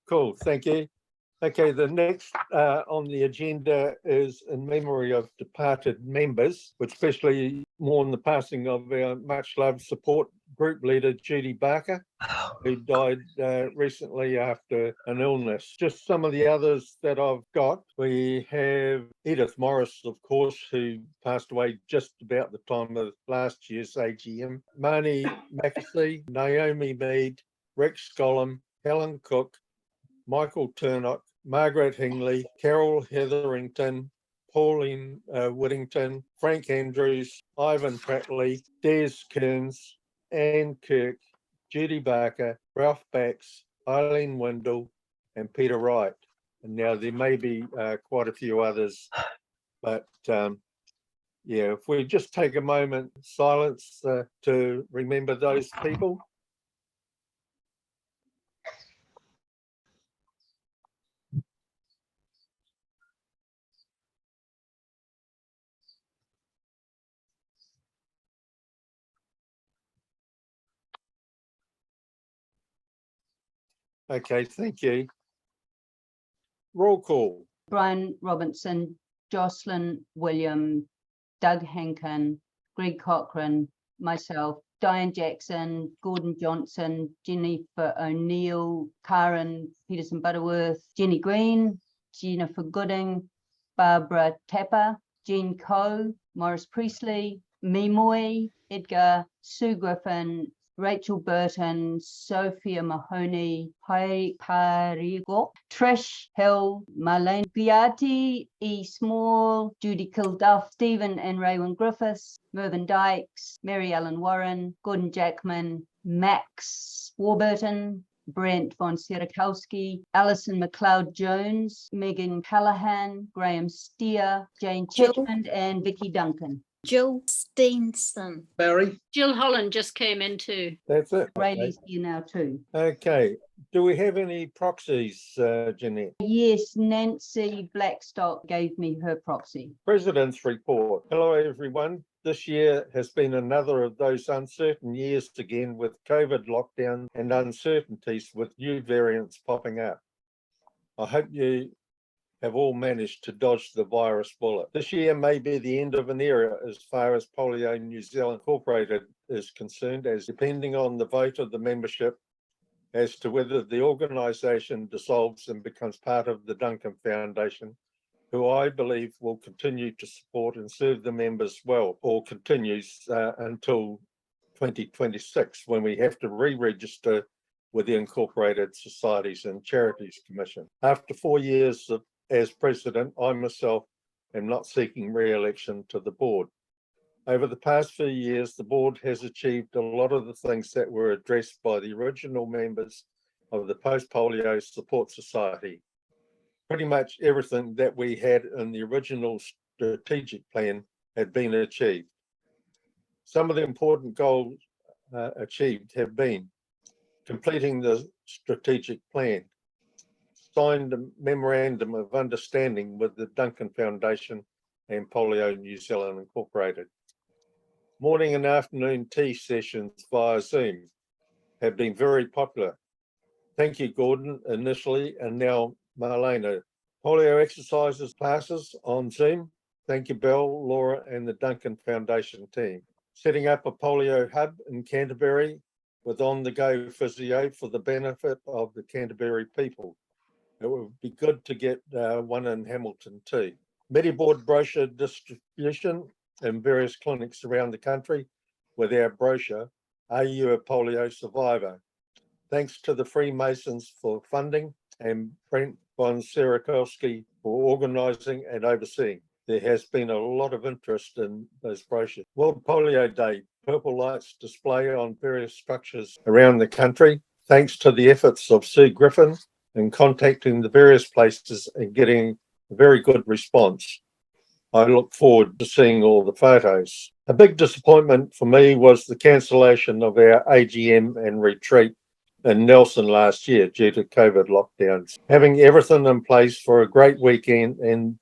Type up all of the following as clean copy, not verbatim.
Cool, thank you. Okay, the next on the agenda is in memory of departed members, which especially mourn the passing of our much loved support group leader, Judy Barker, who died recently after an illness. Just some of the others that I've got. We have Edith Morris, of course, who passed away just about the time of last year's AGM. Marnie McAfee, Naomi Mead, Rex Gollum, Helen Cook, Michael Turnock, Margaret Hingley, Carol Hetherington, Pauline Whittington, Frank Andrews, Ivan Prattley, Des Kearns, Anne Kirk, Judy Barker, Ralph Bax, Eileen Windle, and Peter Wright. And now there may be quite a few others, but yeah, if we just take a moment silence to remember those people. Okay, thank you. Roll call. Brian Robinson, Jocelyn William, Doug Hankin, Greg Cochran, myself, Diane Jackson, Gordon Johnson, Jennifer O'Neill, Karen Peterson Butterworth, Jenny Green, Jennifer Gooding, Barbara Tapper, Jean Coe, Morris Priestley, Mimoy, Edgar, Sue Griffin, Rachel Burton, Sophia Mahoney, Pai Parigo, Trish Hill, Marlene Biati, E. Small, Judy Kilduff, Stephen and Raywin Griffiths, Mervyn Dykes, Mary Ellen Warren, Gordon Jackman, Max Warburton, Brent von Sierakowski, Alison McLeod Jones, Megan Callahan, Graham Steer, Jane Chiltland, and Vicky Duncan. Jill Steenson. Barry? Jill Holland just came in too. That's it. Rayleigh's here now too. Okay. Do we have any proxies, Jeanette? Yes, Nancy Blackstock gave me her proxy. President's report. Hello, everyone. This year has been another of those uncertain years again, with COVID lockdown and uncertainties with new variants popping up. I hope you have all managed to dodge the virus bullet. This year may be the end of an era as far as Polio NZ Incorporated is concerned, as depending on the vote of the membership as to whether the organisation dissolves and becomes part of the Duncan Foundation, who I believe will continue to support and serve the members well, or continues until 2026, when we have to re-register with the Incorporated Societies and Charities Commission. After 4 years as president, I myself am not seeking re-election to the board. Over the past few years, the board has achieved a lot of the things that were addressed by the original members of the Post-Polio Support Society. Pretty much everything that we had in the original strategic plan had been achieved. Some of the important goals achieved have been completing the strategic plan, signed a memorandum of understanding with the Duncan Foundation and Polio NZ Incorporated. Morning and afternoon tea sessions via Zoom have been very popular. Thank you, Gordon, initially, and now Marlena. Polio exercises classes on Zoom. Thank you, Belle, Laura, and the Duncan Foundation team. Setting up a polio hub in Canterbury with on-the-go physio for the benefit of the Canterbury people. It would be good to get one in Hamilton too. Mediboard brochure distribution in various clinics around the country with our brochure, Are You a Polio Survivor? Thanks to the Freemasons for funding and Brent von Sierakowski for organising and overseeing. There has been a lot of interest in those brochures. World Polio Day, purple lights display on various structures around the country. Thanks to the efforts of Sue Griffin in contacting the various places and getting a very good response. I look forward to seeing all the photos. A big disappointment for me was the cancellation of our AGM and retreat in Nelson last year due to COVID lockdowns. Having everything in place for a great weekend and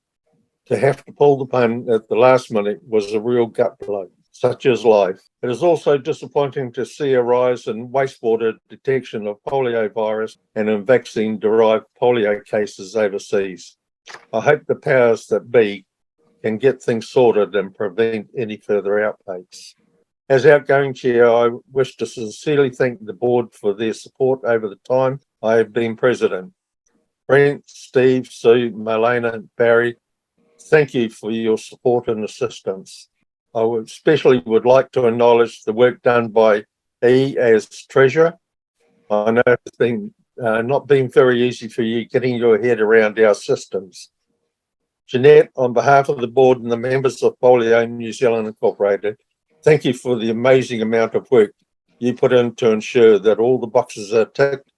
to have to pull the pin at the last minute was a real gut blow. such as life. It is also disappointing to see a rise in wastewater detection of polio virus and in vaccine-derived polio cases overseas. I hope the powers that be can get things sorted and prevent any further outbreaks. As outgoing chair, I wish to sincerely thank the board for their support over the time I have been president. Brent, Steve, Sue, Malena, Barry, thank you for your support and assistance. I especially would like to acknowledge the work done by E as treasurer. I know it's been not been very easy for you getting your head around our systems. Jeanette, on behalf of the board and the members of Polio NZ Incorporated, thank you for the amazing amount of work you put in to ensure that all the boxes are ticked,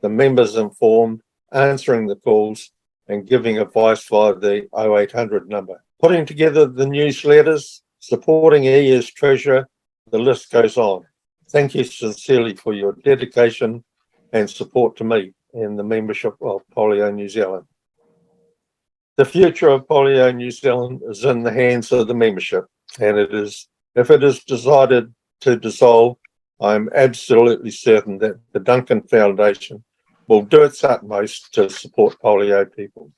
the members informed, answering the calls, and giving advice via the 0800 number. Putting together the newsletters, supporting E as treasurer, the list goes on. Thank you sincerely for your dedication and support to me and the membership of Polio New Zealand. The future of Polio New Zealand is in the hands of the membership, and if it is decided to dissolve, I'm absolutely certain that the Duncan Foundation will do its utmost to support polio people.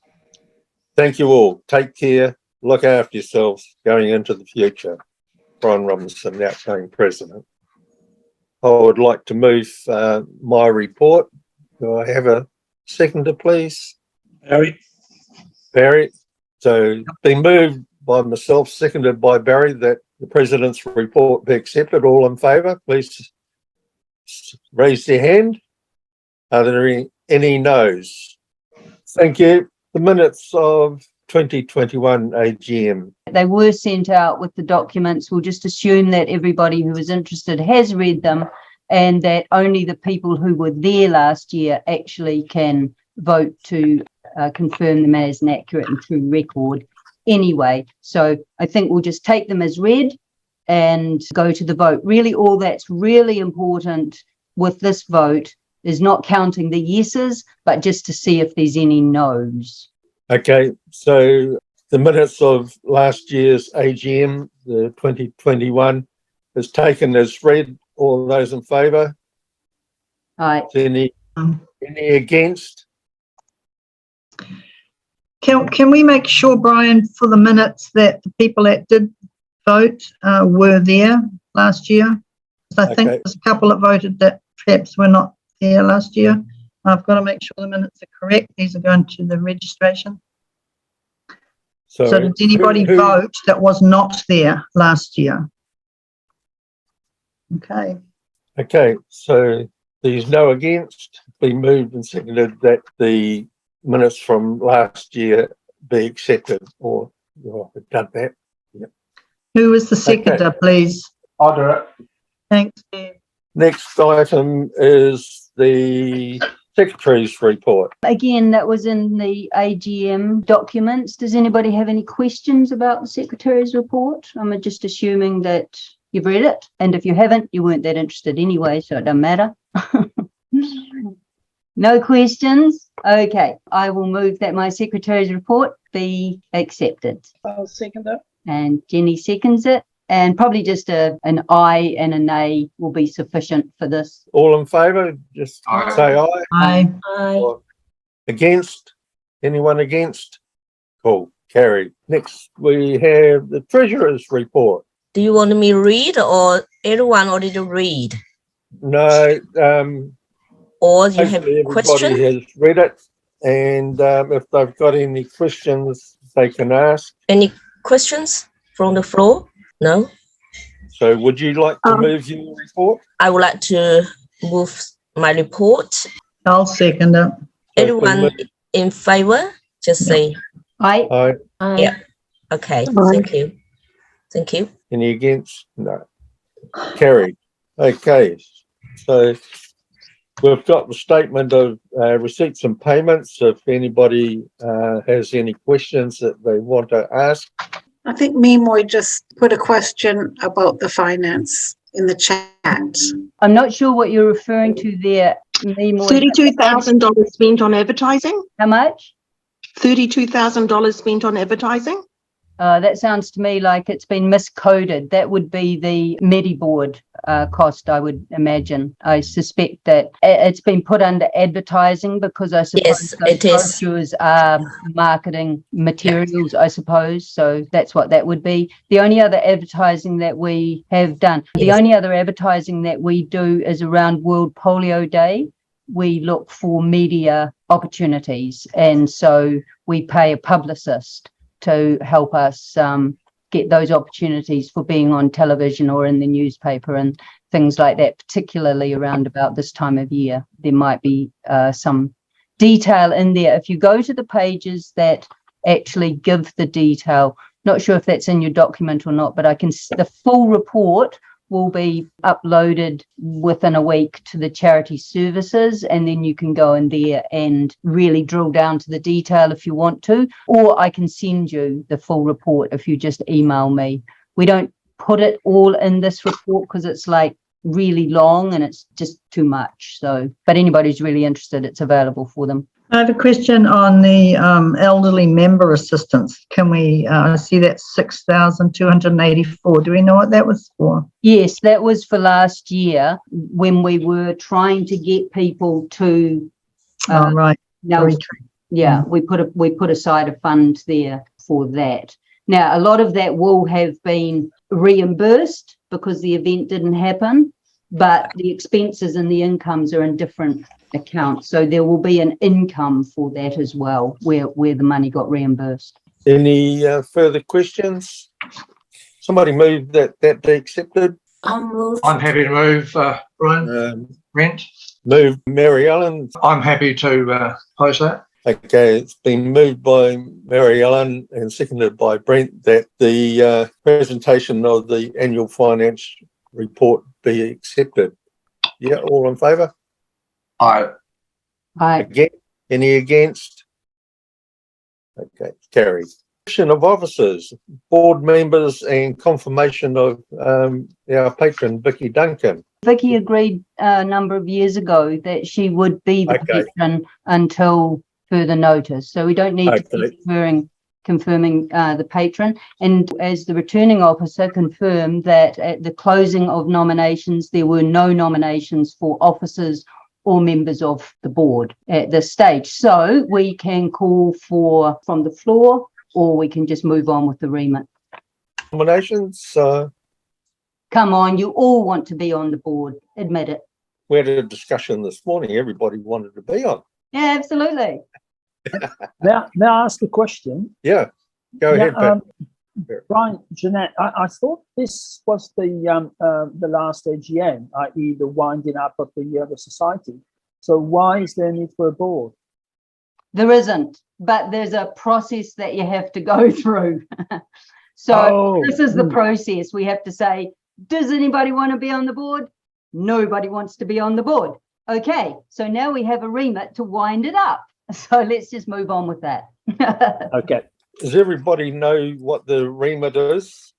Thank you all. Take care. Look after yourselves going into the future. Brian Robinson, outgoing president. I would like to move my report. Do I have a seconder, please? Barry. So been moved by myself, seconded by Barry, that the president's report be accepted. All in favour, please raise their hand. Are there any no's? Thank you. The minutes of 2021 AGM. They were sent out with the documents. We'll just assume that everybody who is interested has read them and that only the people who were there last year actually can vote to confirm them as an accurate and true record anyway. So I think we'll just take them as read and go to the vote. Really, all that's really important with this vote is not counting the yeses, but just to see if there's any no's. Okay, so the minutes of last year's AGM, the 2021, is taken as read. All those in favour? Aye. Any against? Can we make sure, Brian, for the minutes that the people that did vote were there last year? I think Okay. there's a couple that voted that perhaps were not there last year. I've got to make sure the minutes are correct. These are going to the registration. So did anybody vote that was not there last year? Okay. Okay, so there's no against. Been moved and seconded that the minutes from last year be accepted, or I've done that. Yep. Who was the seconder, please? I'll do it. Thanks, Steve. Next item is the Secretary's report. Again, that was in the AGM documents. Does anybody have any questions about the Secretary's report? I'm just assuming that you've read it. And if you haven't, you weren't that interested anyway, so it doesn't matter. No questions? Okay, I will move that my Secretary's report be accepted. I'll second it. And Jenny seconds it. And probably just an aye and a nay will be sufficient for this. All in favour, just say aye. Aye. Or against? Anyone against? Cool, carried. Next, we have the Treasurer's report. Do you want me to read, or everyone already read? No, Or you have hopefully question? everybody has read it, and if they've got any questions, they can ask. Any questions from the floor? No? So would you like to move your report? I would like to move my report. I'll second it. Everyone in favor? Just say Aye. Aye. yeah. Okay, thank you. Thank you. Any against? No. Carried. Okay, so we've got the statement of receipts and payments. If anybody has any questions that they want to ask. I think Mimoy just put a question about the finance in the chat. I'm not sure what you're referring to there. $32,000 spent on advertising. How much? $32,000 spent on advertising. That sounds to me like it's been miscoded. That would be the Mediboard cost, I would imagine. I suspect that it's been put under advertising because I suppose Yes, those it is. brochures are marketing materials, I suppose. So that's what that would be. The only other advertising that we have done, the Yes. only other advertising that we do is around World Polio Day. We look for media opportunities, and so we pay a publicist to help us get those opportunities for being on television or in the newspaper and things like that, particularly around about this time of year. There might be some detail in there. If you go to the pages that actually give the detail, not sure if that's in your document or not, but the full report will be uploaded within a week to the charity services, and then you can go in there and really drill down to the detail if you want to, or I can send you the full report if you just email me. We don't put it all in this report because it's like really long and it's just too much. So, but anybody who's really interested, it's available for them. I have a question on the elderly member assistance. Can we see that 6,284? Do we know what that was for? Yes, that was for last year when we were trying to get people to Right. now, Retreat. yeah, we put aside a fund there for that. Now, a lot of that will have been reimbursed because the event didn't happen, but the expenses and the incomes are in different accounts. So there will be an income for that as well, where the money got reimbursed. Any further questions? Somebody move that be accepted. I'll move. I'm happy to move, Brian. Rent. Move Mary Ellen. I'm happy to post that. Okay, it's been moved by Mary Ellen and seconded by Brent that the presentation of the annual finance report be accepted. Yeah, all in favour? Aye. Again, any against? Okay, carried. Election of officers, board members, and confirmation of our patron Vicky Duncan. Vicky agreed a number of years ago that she would be the patron until further notice. So we don't need to keep confirming the patron. And as the returning officer, confirmed that at the closing of nominations, there were no nominations for officers or members of the board at this stage. So we can call for from the floor, or we can just move on with the remit. Nominations, Come on, you all want to be on the board, admit it. we had a discussion this morning, everybody wanted to be on. Yeah, absolutely. May I ask a question? Yeah, go ahead. Pat. Brian, Jeanette, I thought this was the last AGM, i.e. the winding up of the society. So why is there a need for a board? There isn't, but there's a process that you have to go through. So this is the process. We have to say, does anybody want to be on the board? Nobody wants to be on the board. Okay, so now we have a remit to wind it up. So let's just move on with that. Okay. Does everybody know what the remit is?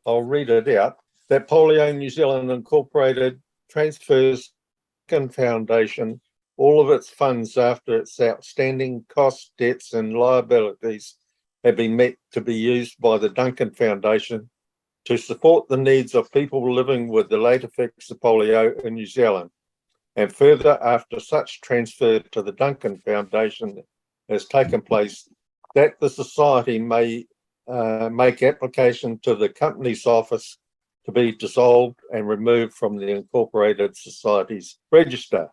I'll read it out. That Polio NZ Incorporated transfers Duncan Foundation all of its funds after its outstanding costs, debts and liabilities have been met to be used by the Duncan Foundation to support the needs of people living with the late effects of polio in New Zealand. And further, after such transfer to the Duncan Foundation has taken place, that the Society may make application to the Companies Office to be dissolved and removed from the Incorporated Society's register.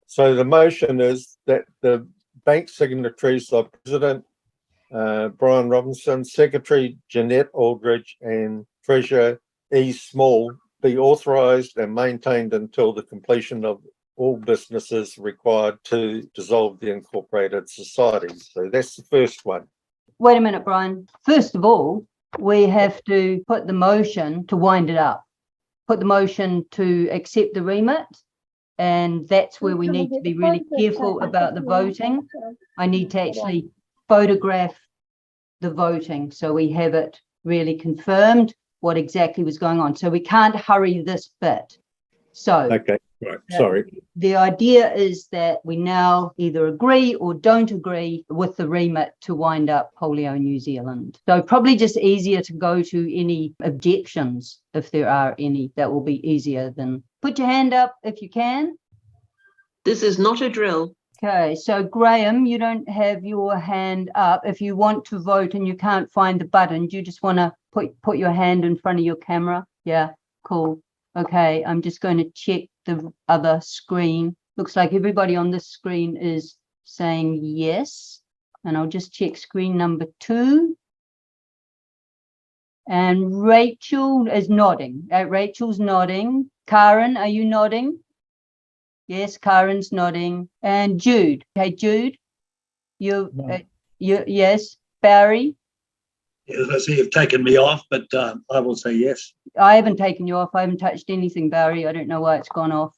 So the motion is that the bank signatories of President Brian Robinson, Secretary Jeanette Aldridge and Treasurer E. Small be authorised and maintained until the completion of all businesses required to dissolve the Incorporated Society. So that's the first one. Wait a minute, Brian. First of all, we have to put the motion to wind it up. Put the motion to accept the remit. And that's where we need to be really careful about the voting. I need to actually photograph the voting so we have it really confirmed what exactly was going on. So we can't hurry this bit. So Okay, right, sorry. the idea is that we now either agree or don't agree with the remit to wind up Polio New Zealand. So probably just easier to go to any objections, if there are any. That will be easier than put your hand up if you can. This is not a drill. Okay, so Graham, you don't have your hand up. If you want to vote and you can't find the button, do you just want to put your hand in front of your camera? Yeah, cool. Okay, I'm just going to check the other screen. Looks like everybody on this screen is saying yes. And I'll just check screen number 2. And Rachel is nodding. Rachel's nodding. Karen, are you nodding? Yes, Karen's nodding. And Jude. Okay, Jude, you yes. Barry? Yes, I see you've taken me off, but I will say yes. I haven't taken you off. I haven't touched anything, Barry. I don't know why it's gone off.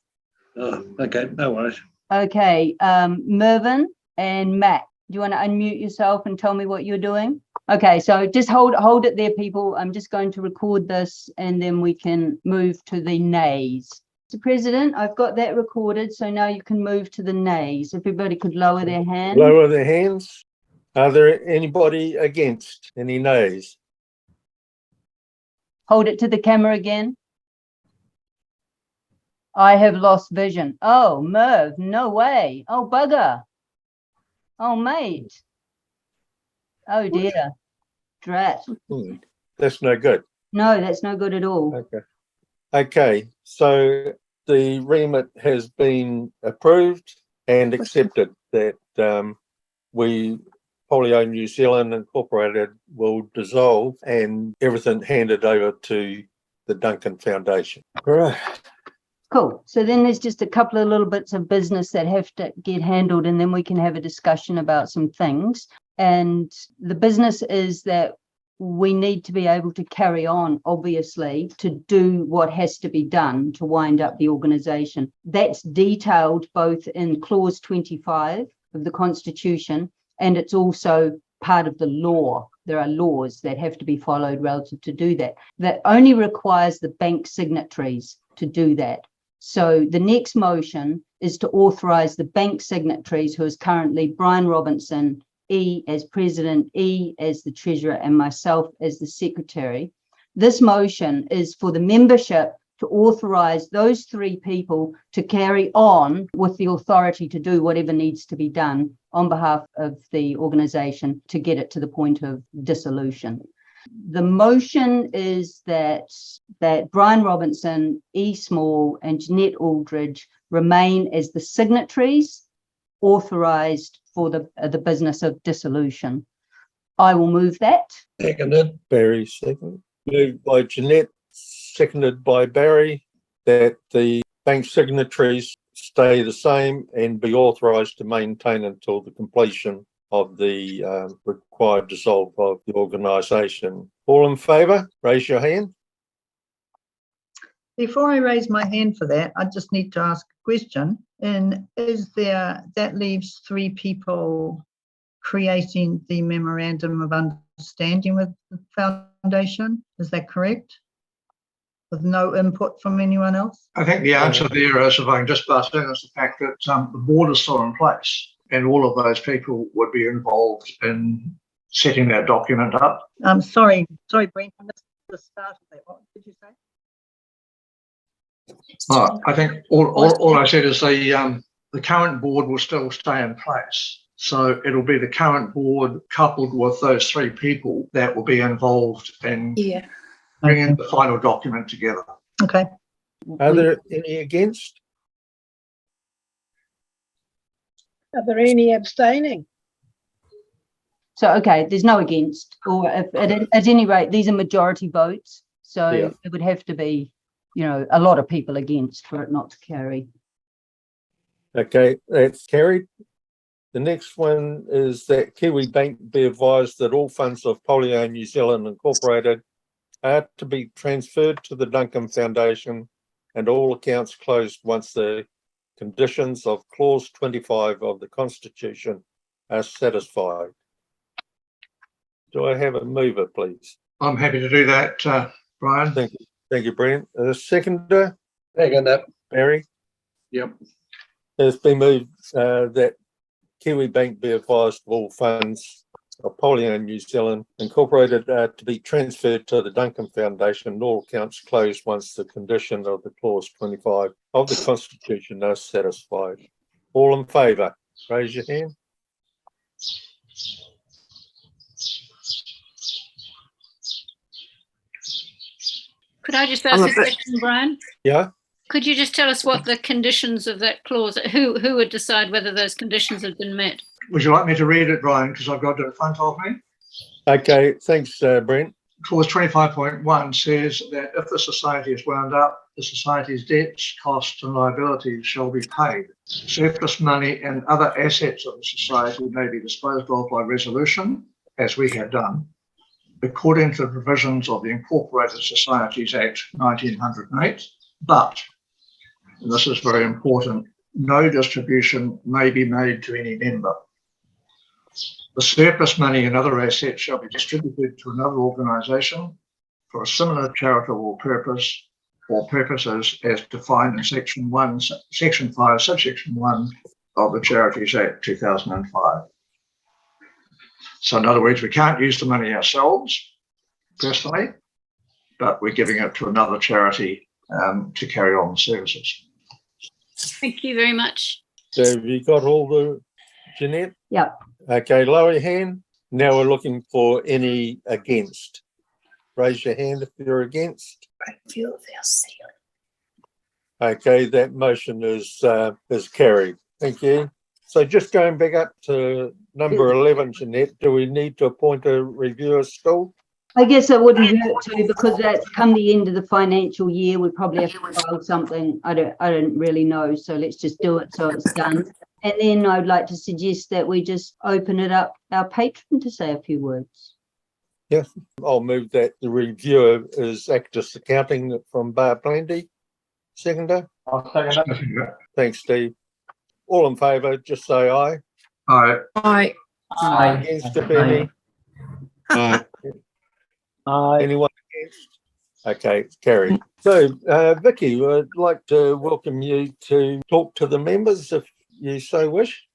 Oh, okay, no worries. Okay, Mervyn and Matt, do you want to unmute yourself and tell me what you're doing? Okay, so just hold it there, people. I'm just going to record this and then we can move to the nays. Mr. President, I've got that recorded, so now you can move to the nays. Everybody could lower their hand. Lower their hands. Are there anybody against? Any nays? Hold it to the camera again. I have lost vision. Oh, Merv, no way. Oh, bugger. Oh, mate. Oh, dear. Drat. That's no good. No, that's no good at all. Okay. Okay, so the remit has been approved and accepted that Polio New Zealand Incorporated will dissolve and everything handed over to the Duncan Foundation. Right. Cool. So then there's just a couple of little bits of business that have to get handled, and then we can have a discussion about some things. And the business is that we need to be able to carry on, obviously, to do what has to be done to wind up the organisation. That's detailed both in clause 25 of the Constitution, and it's also part of the law. There are laws that have to be followed relative to do that. That only requires the bank signatories to do that. So the next motion is to authorise the bank signatories, who is currently Brian Robinson, E as president, E as the treasurer, and myself as the secretary. This motion is for the membership to authorise those 3 people to carry on with the authority to do whatever needs to be done on behalf of the organisation to get it to the point of dissolution. The motion is that Brian Robinson, E Small, and Jeanette Aldridge remain as the signatories authorised for the business of dissolution. I will move that. Seconded. Barry second. Moved by Jeanette, seconded by Barry, that the bank signatories stay the same and be authorised to maintain until the completion of the required dissolve of the organisation. All in favour, raise your hand. Before I raise my hand for that, I just need to ask a question. And that leaves 3 people creating the memorandum of understanding with the foundation. Is that correct? With no input from anyone else? I think the answer there is, if I can just butt in, is the fact that the board is still in place and all of those people would be involved in setting that document up. Sorry, Brent, I missed the start of that. What did you say? I think all I said is the current board will still stay in place. So it'll be the current board coupled with those 3 people that will be involved in bringing the final document together. Okay. Are there any against? Are there any abstaining? So, okay, there's no against, or if, at any rate, these are majority votes. So it would have to be, a lot of people against for it not to carry. Okay, that's carried. The next one is that Kiwi Bank be advised that all funds of Polio New Zealand Incorporated are to be transferred to the Duncan Foundation and all accounts closed once the conditions of clause 25 of the Constitution are satisfied. Do I have a mover, please? I'm happy to do that, Brian. Thank you, Brent. Seconder? Second. Barry? Yep. It's been moved that Kiwi Bank be advised of all funds of Polio New Zealand Incorporated to be transferred to the Duncan Foundation and all accounts closed once the condition of the clause 25 of the Constitution are satisfied. All in favour, raise your hand. Could I just I'm ask a a bit- question, Brian? Yeah, Could you just tell us what the conditions of that clause, who would decide whether those conditions have been met? Would you like me to read it, Brian? Because I've got it in front of me. okay, thanks, Brent. Clause 25.1 says that if the society is wound up, the society's debts, costs and liabilities shall be paid. Surplus money and other assets of the society may be disposed of by resolution, as we have done, according to the provisions of the Incorporated Societies Act 1908, but, and this is very important, no distribution may be made to any member. The surplus money and other assets shall be distributed to another organisation for a similar charitable purpose or purposes as defined in Section 5, Subsection 1 of the Charities Act 2005. So in other words, we can't use the money ourselves personally, but we're giving it to another charity to carry on the services. Thank you very much. So have you got all the, Jeanette? Yep. Okay, lower your hand. Now we're looking for any against. Raise your hand if you're against. Okay, that motion is carried. Thank you. So just going back up to number 11, Jeanette, do we need to appoint a reviewer still? I guess it wouldn't hurt to, because that's come the end of the financial year. We probably have to file something. I don't really know. So let's just do it so it's done. And then I'd like to suggest that we just open it up our patron to say a few words. Yes, I'll move that the reviewer is Actus Accounting from Bar Planty. Seconder? I'll second it. Thanks, Steve. All in favour, just say aye. Aye. Aye. Aye. Against, if any? Aye. Anyone against? Okay, it's carried. So, Vicky, I'd like to welcome you to talk to the members if you so wish.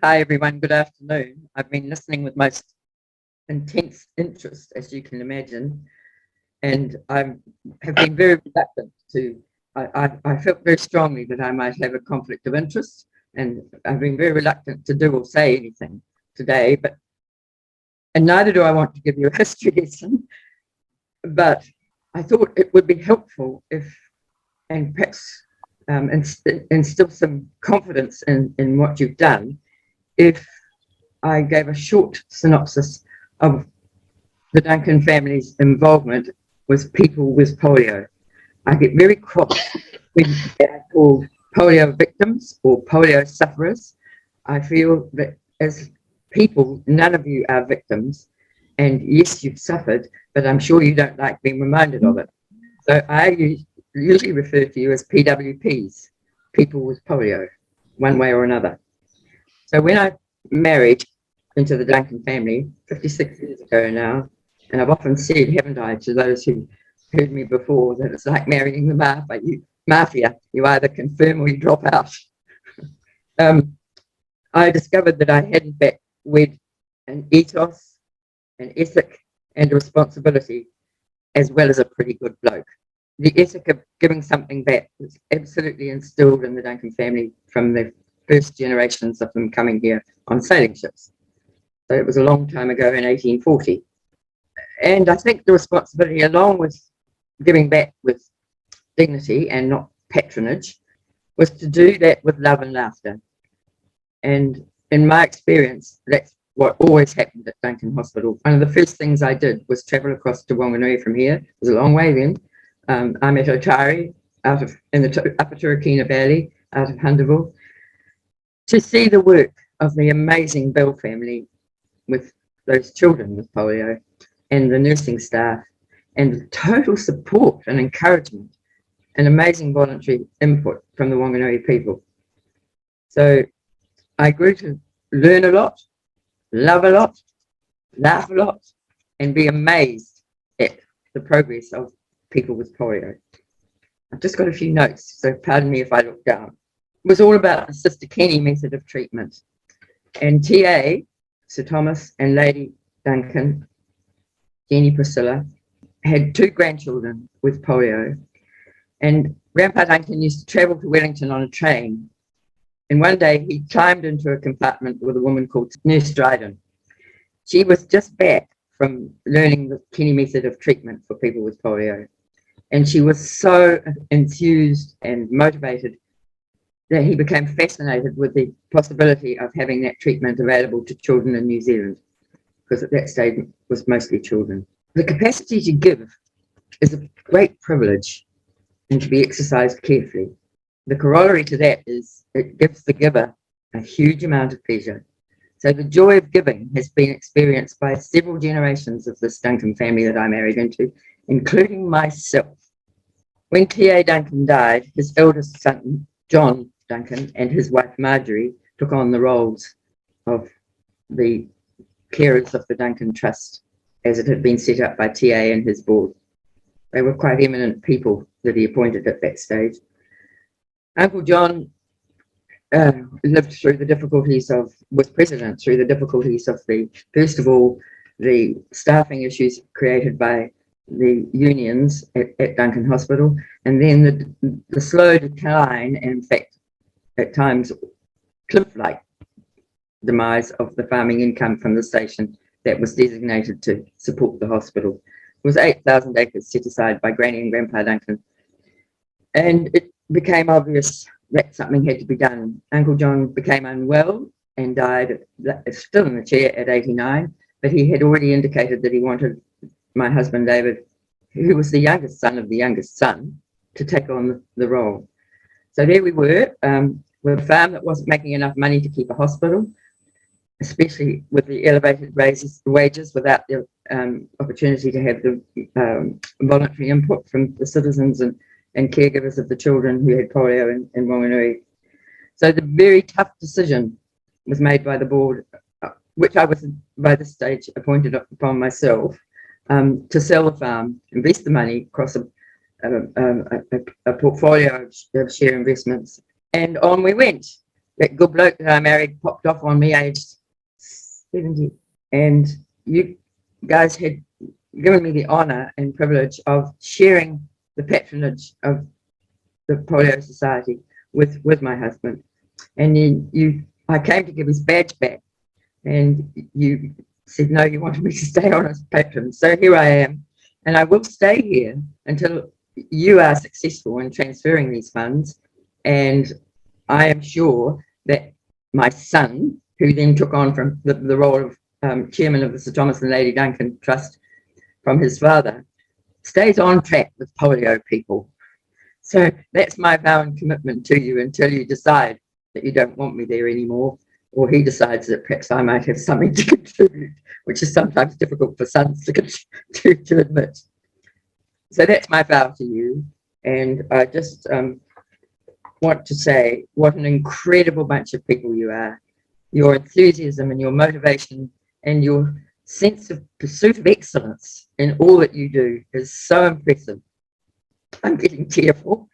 Hi everyone, good afternoon. I've been listening with most intense interest, as you can imagine, and I have been very reluctant to, I felt very strongly that I might have a conflict of interest, and I've been very reluctant to do or say anything today, and neither do I want to give you a history lesson, but I thought it would be helpful if, and perhaps instill some confidence in what you've done, if I gave a short synopsis of the Duncan family's involvement with people with polio. I get very cross when they're called polio victims or polio sufferers. I feel that as people, none of you are victims, and yes, you've suffered, but I'm sure you don't like being reminded of it. So I usually refer to you as PWPs, people with polio, one way or another. So when I married into the Duncan family 56 years ago now, and I've often said, haven't I, to those who heard me before, that it's like marrying the mafia. You either confirm or you drop out. I discovered that I had in fact wed an ethos, an ethic and a responsibility, as well as a pretty good bloke. The ethic of giving something back was absolutely instilled in the Duncan family from the first generations of them coming here on sailing ships. So it was a long time ago in 1840. And I think the responsibility, along with giving back with dignity and not patronage, was to do that with love and laughter. And in my experience, that's what always happened at Duncan Hospital. One of the first things I did was travel across to Whanganui from here. It was a long way then. I'm at Otari, in the Upper Turkina Valley, out of Hunterville, to see the work of the amazing Bell family with those children with polio and the nursing staff, and the total support and encouragement and amazing voluntary input from the Whanganui people. So I grew to learn a lot, love a lot, laugh a lot, and be amazed at the progress of people with polio. I've just got a few notes, so pardon me if I look down. It was all about the Sister Kenny method of treatment. And TA, Sir Thomas and Lady Duncan, Jenny Priscilla, had 2 grandchildren with polio. And Grandpa Duncan used to travel to Wellington on a train. And one day he climbed into a compartment with a woman called Nurse Dryden. She was just back from learning the Kenny method of treatment for people with polio. And she was so enthused and motivated that he became fascinated with the possibility of having that treatment available to children in New Zealand, because at that stage it was mostly children. The capacity to give is a great privilege and to be exercised carefully. The corollary to that is it gives the giver a huge amount of pleasure. So the joy of giving has been experienced by several generations of this Duncan family that I married into, including myself. When T.A. Duncan died, his eldest son, John Duncan, and his wife, Marjorie, took on the roles of the carers of the Duncan Trust as it had been set up by T.A. and his board. They were quite eminent people that he appointed at that stage. Uncle John lived through the difficulties of, was president through the difficulties of first of all, the staffing issues created by the unions at Duncan Hospital, and then the slow decline, and in fact, at times, cliff-like demise of the farming income from the station that was designated to support the hospital. It was 8,000 acres set aside by Granny and Grandpa Duncan. And it became obvious that something had to be done. Uncle John became unwell and died, still in the chair at 89, but he had already indicated that he wanted my husband David, who was the youngest son of the youngest son, to take on the role. So there we were, with a farm that wasn't making enough money to keep a hospital, especially with the elevated wages without the opportunity to have the voluntary input from the citizens and caregivers of the children who had polio in Wanganui. So the very tough decision was made by the board, which I was by this stage appointed upon myself, to sell the farm, invest the money across a portfolio of share investments, and on we went. That good bloke that I married popped off on me aged 70, and you guys had given me the honour and privilege of sharing the patronage of the Polio Society with my husband. And I came to give his badge back, and you said, no, you wanted me to stay on as patron. So here I am, and I will stay here until you are successful in transferring these funds. And I am sure that my son, who then took on from the role of chairman of the Sir Thomas and Lady Duncan Trust from his father, stays on track with polio people. So that's my vow and commitment to you until you decide that you don't want me there anymore, or he decides that perhaps I might have something to contribute, which is sometimes difficult for sons to admit. So that's my vow to you. And I just want to say what an incredible bunch of people you are. Your enthusiasm and your motivation and your sense of pursuit of excellence in all that you do is so impressive. I'm getting tearful.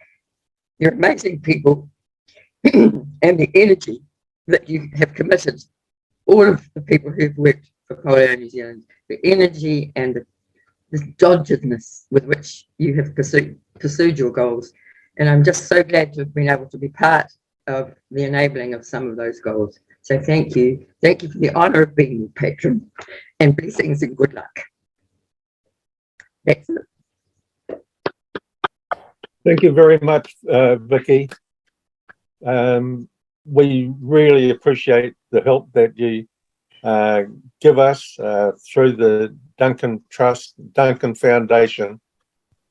You're amazing people. And the energy that you have committed, all of the people who've worked for Polio New Zealand, the energy and the doggedness with which you have pursued your goals. And I'm just so glad to have been able to be part of the enabling of some of those goals. So thank you. Thank you for the honour of being your patron, and blessings and good luck. That's it. Thank you very much, Vicky. We really appreciate the help that you give us through the Duncan Trust, Duncan Foundation.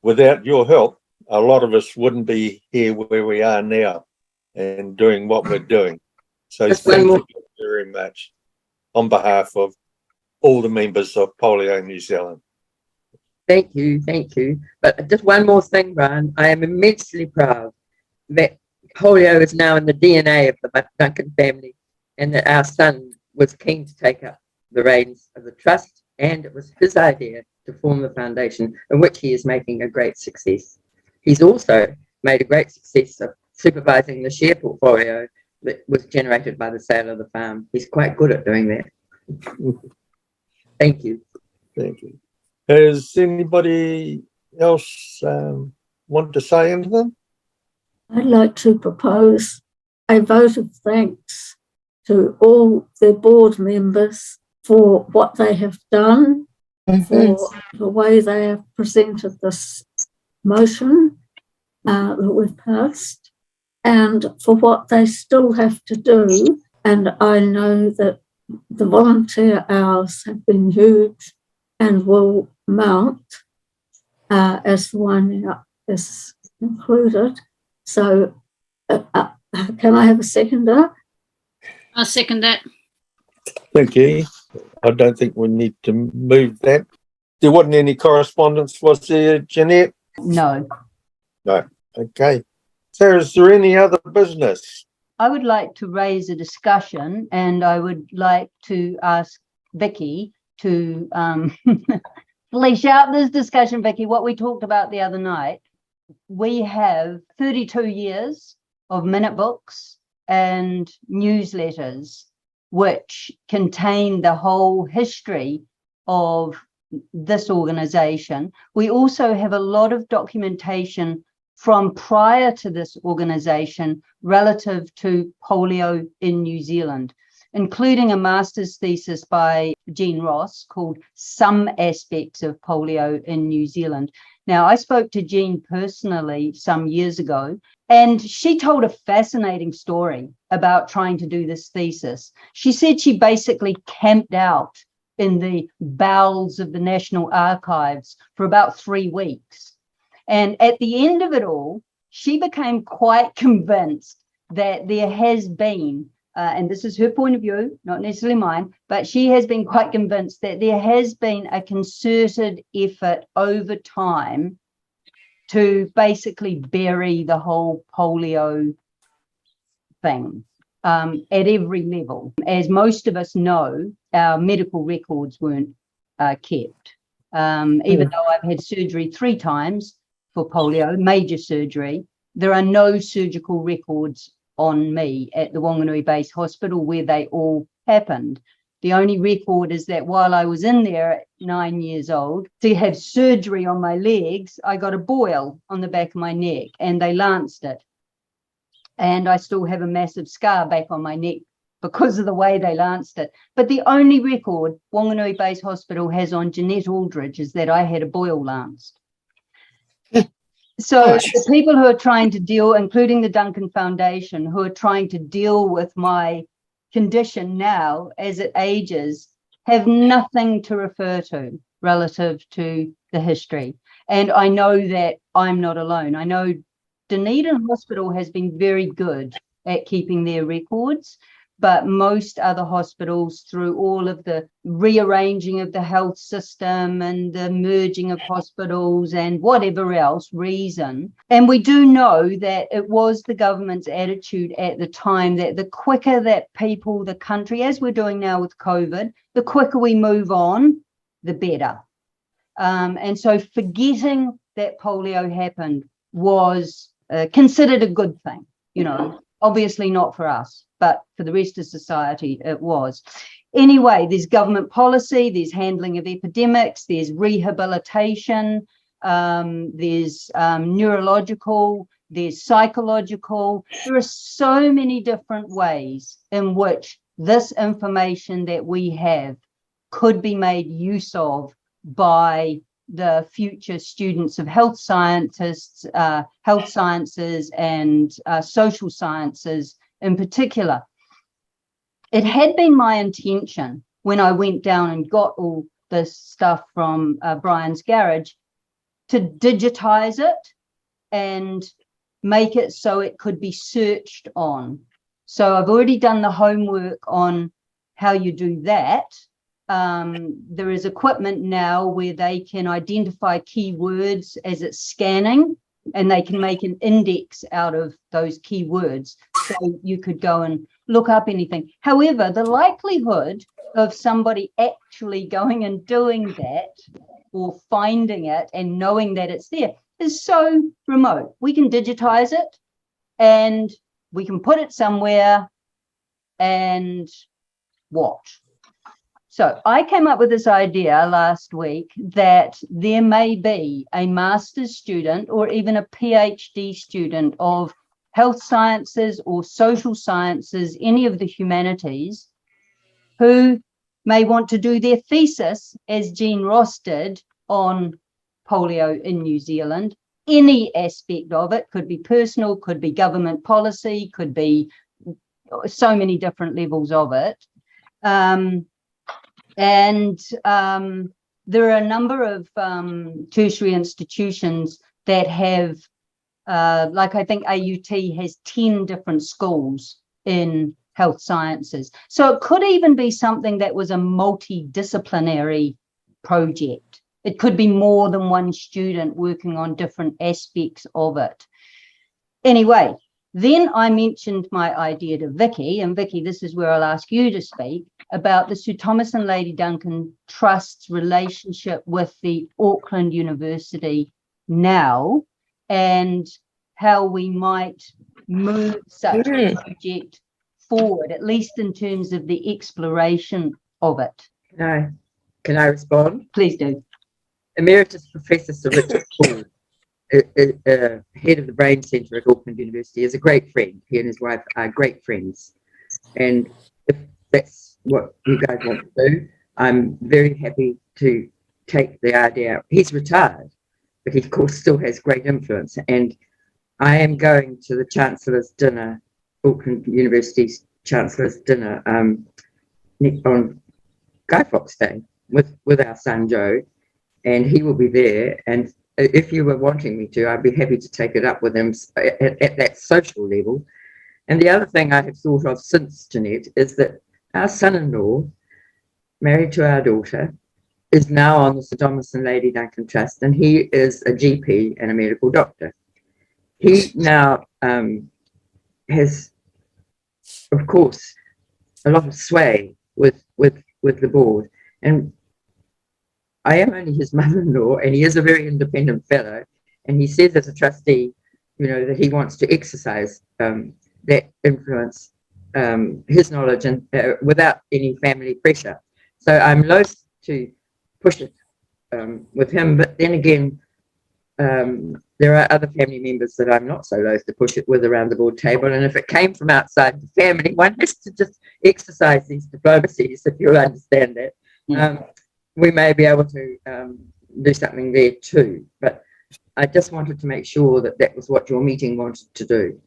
Without your help, a lot of us wouldn't be here where we are now and doing what we're doing. So thank you very much on behalf of all the members of Polio New Zealand. Thank you, thank you. But just one more thing, Brian. I am immensely proud that polio is now in the DNA of the Duncan family, and that our son was keen to take up the reins of the trust, and it was his idea to form the foundation, in which he is making a great success. He's also made a great success of supervising the share portfolio that was generated by the sale of the farm. He's quite good at doing that. Thank you. Thank you. Has anybody else want to say anything? I'd like to propose a vote of thanks to all the board members for what they have done, for the way they have presented this motion that we've passed, and for what they still have to do. And I know that the volunteer hours have been huge and will mount as the winding up is included. So can I have a seconder? I'll second that. Thank you. I don't think we need to move that. There wasn't any correspondence, was there, Jeanette? No. No. Okay. Sarah, is there any other business? I would like to raise a discussion, and I would like to ask Vicky to flesh out this discussion, Vicky, what we talked about the other night. We have 32 years of minute books and newsletters which contain the whole history of this organisation. We also have a lot of documentation from prior to this organisation relative to polio in New Zealand, including a master's thesis by Jean Ross called Some Aspects of Polio in New Zealand. Now, I spoke to Jean personally some years ago, and she told a fascinating story about trying to do this thesis. She said she basically camped out in the bowels of the National Archives for about 3 weeks. And at the end of it all, she became quite convinced that there has been, and this is her point of view, not necessarily mine, but she has been quite convinced that there has been a concerted effort over time to basically bury the whole polio thing at every level. As most of us know, our medical records weren't kept. Even though I've had surgery 3 times for polio, major surgery, there are no surgical records on me at the Whanganui Base Hospital where they all happened. The only record is that while I was in there at 9 years old to have surgery on my legs, I got a boil on the back of my neck and they lanced it. And I still have a massive scar back on my neck because of the way they lanced it. But the only record Whanganui Base Hospital has on Jeanette Aldridge is that I had a boil lanced. So the people who are trying to deal, including the Duncan Foundation, who are trying to deal with my condition now as it ages, have nothing to refer to relative to the history. And I know that I'm not alone. I know Dunedin Hospital has been very good at keeping their records, but most other hospitals, through all of the rearranging of the health system and the merging of hospitals and whatever else reason. And we do know that it was the government's attitude at the time that the quicker that people, the country, as we're doing now with COVID, the quicker we move on, the better. And so forgetting that polio happened was considered a good thing, you know, obviously not for us, but for the rest of society, it was. Anyway, there's government policy, there's handling of epidemics, there's rehabilitation, there's neurological, there's psychological. There are so many different ways in which this information that we have could be made use of by the future students of health scientists, health sciences and social sciences in particular. It had been my intention when I went down and got all this stuff from Brian's garage to digitize it and make it so it could be searched on. So I've already done the homework on how you do that. There is equipment now where they can identify keywords as it's scanning, and they can make an index out of those keywords. So you could go and look up anything. However, the likelihood of somebody actually going and doing that or finding it and knowing that it's there is so remote. We can digitize it and we can put it somewhere and what? So I came up with this idea last week that there may be a master's student or even a PhD student of health sciences or social sciences, any of the humanities, who may want to do their thesis, as Jean Ross did, on polio in New Zealand. Any aspect of it, could be personal, could be government policy, could be so many different levels of it. There are a number of tertiary institutions that have, like I think AUT has 10 different schools in health sciences. So it could even be something that was a multidisciplinary project. It could be more than one student working on different aspects of it. Anyway, then I mentioned my idea to Vicky, and Vicky, this is where I'll ask you to speak about the Sir Thomas and Lady Duncan Trust's relationship with the Auckland University now, and how we might move such a project forward, at least in terms of the exploration of it. Can I respond? Please do. Emeritus Professor Sir Richard Paul, head of the Brain Centre at Auckland University, is a great friend. He and his wife are great friends. And if that's what you guys want to do, I'm very happy to take the idea. He's retired, but he, of course, still has great influence. And I am going to the Chancellor's dinner, Auckland University's Chancellor's dinner, on Guy Fawkes Day with our son Joe, and he will be there. And if you were wanting me to, I'd be happy to take it up with him at that social level. And the other thing I have thought of since, Jeanette, is that our son-in-law, married to our daughter, is now on the Sir Thomas and Lady Duncan Trust, and he is a GP and a medical doctor. He now has, of course, a lot of sway with the board. And I am only his mother-in-law, and he is a very independent fellow. And he says as a trustee, you know, that he wants to exercise that influence, his knowledge, and without any family pressure. So I'm loath to push it with him, but then again, there are other family members that I'm not so loath to push it with around the board table. And if it came from outside the family, one has to just exercise these diplomacies, if you'll understand that. We may be able to do something there too, but I just wanted to make sure that that was what your meeting wanted to do.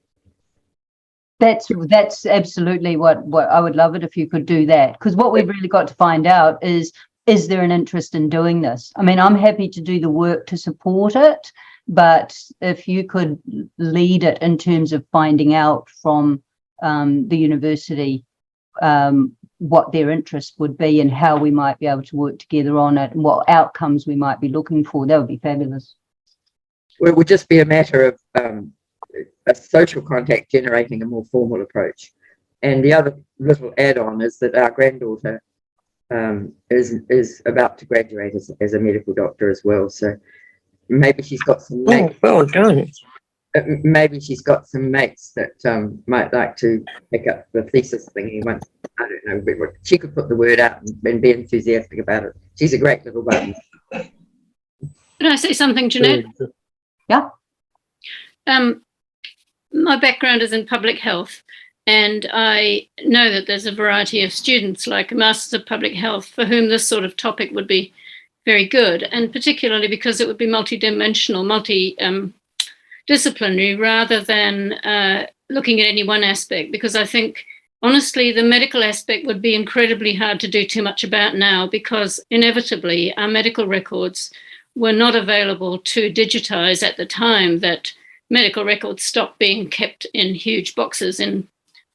That's absolutely what I would love it if you could do that, because what we've really got to find out is there an interest in doing this? I mean, I'm happy to do the work to support it, but if you could lead it in terms of finding out from the university what their interest would be and how we might be able to work together on it and what outcomes we might be looking for, that would be fabulous. Well, it would just be a matter of a social contact generating a more formal approach. And the other little add-on is that our granddaughter is about to graduate as a medical doctor as well. So maybe she's got some mates. Well done. Maybe she's got some mates that might like to pick up the thesis thingy once. I don't know, but she could put the word out and be enthusiastic about it. She's a great little button. Can I say something, Jeanette? Yeah. My background is in public health, and I know that there's a variety of students, like a Masters of Public Health, for whom this sort of topic would be very good, and particularly because it would be multidimensional, multidisciplinary, rather than looking at any one aspect, because I think, honestly, the medical aspect would be incredibly hard to do too much about now, because inevitably our medical records were not available to digitize at the time that medical records stopped being kept in huge boxes in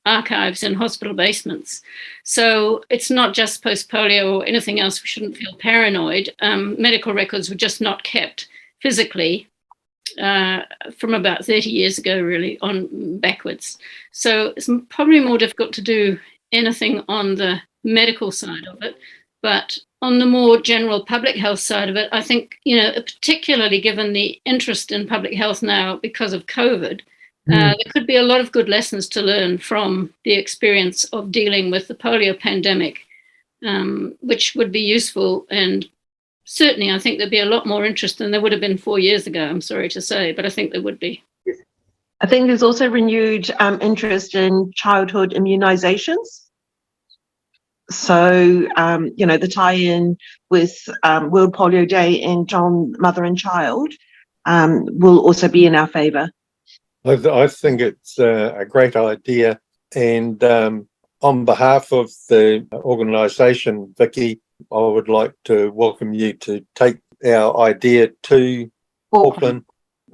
archives in hospital basements. So it's not just post-polio or anything else. We shouldn't feel paranoid. Medical records were just not kept physically from about 30 years ago, really, on backwards. So it's probably more difficult to do anything on the medical side of it. But on the more general public health side of it, I think, particularly given the interest in public health now because of COVID, there could be a lot of good lessons to learn from the experience of dealing with the polio pandemic, which would be useful. And certainly I think there'd be a lot more interest than there would have been 4 years ago, I'm sorry to say, but I think there would be. I think there's also renewed interest in childhood immunisations. So, the tie-in with World Polio Day in John, Mother and Child will also be in our favour. I think it's a great idea, and on behalf of the organisation, Vicky, I would like to welcome you to take our idea to Auckland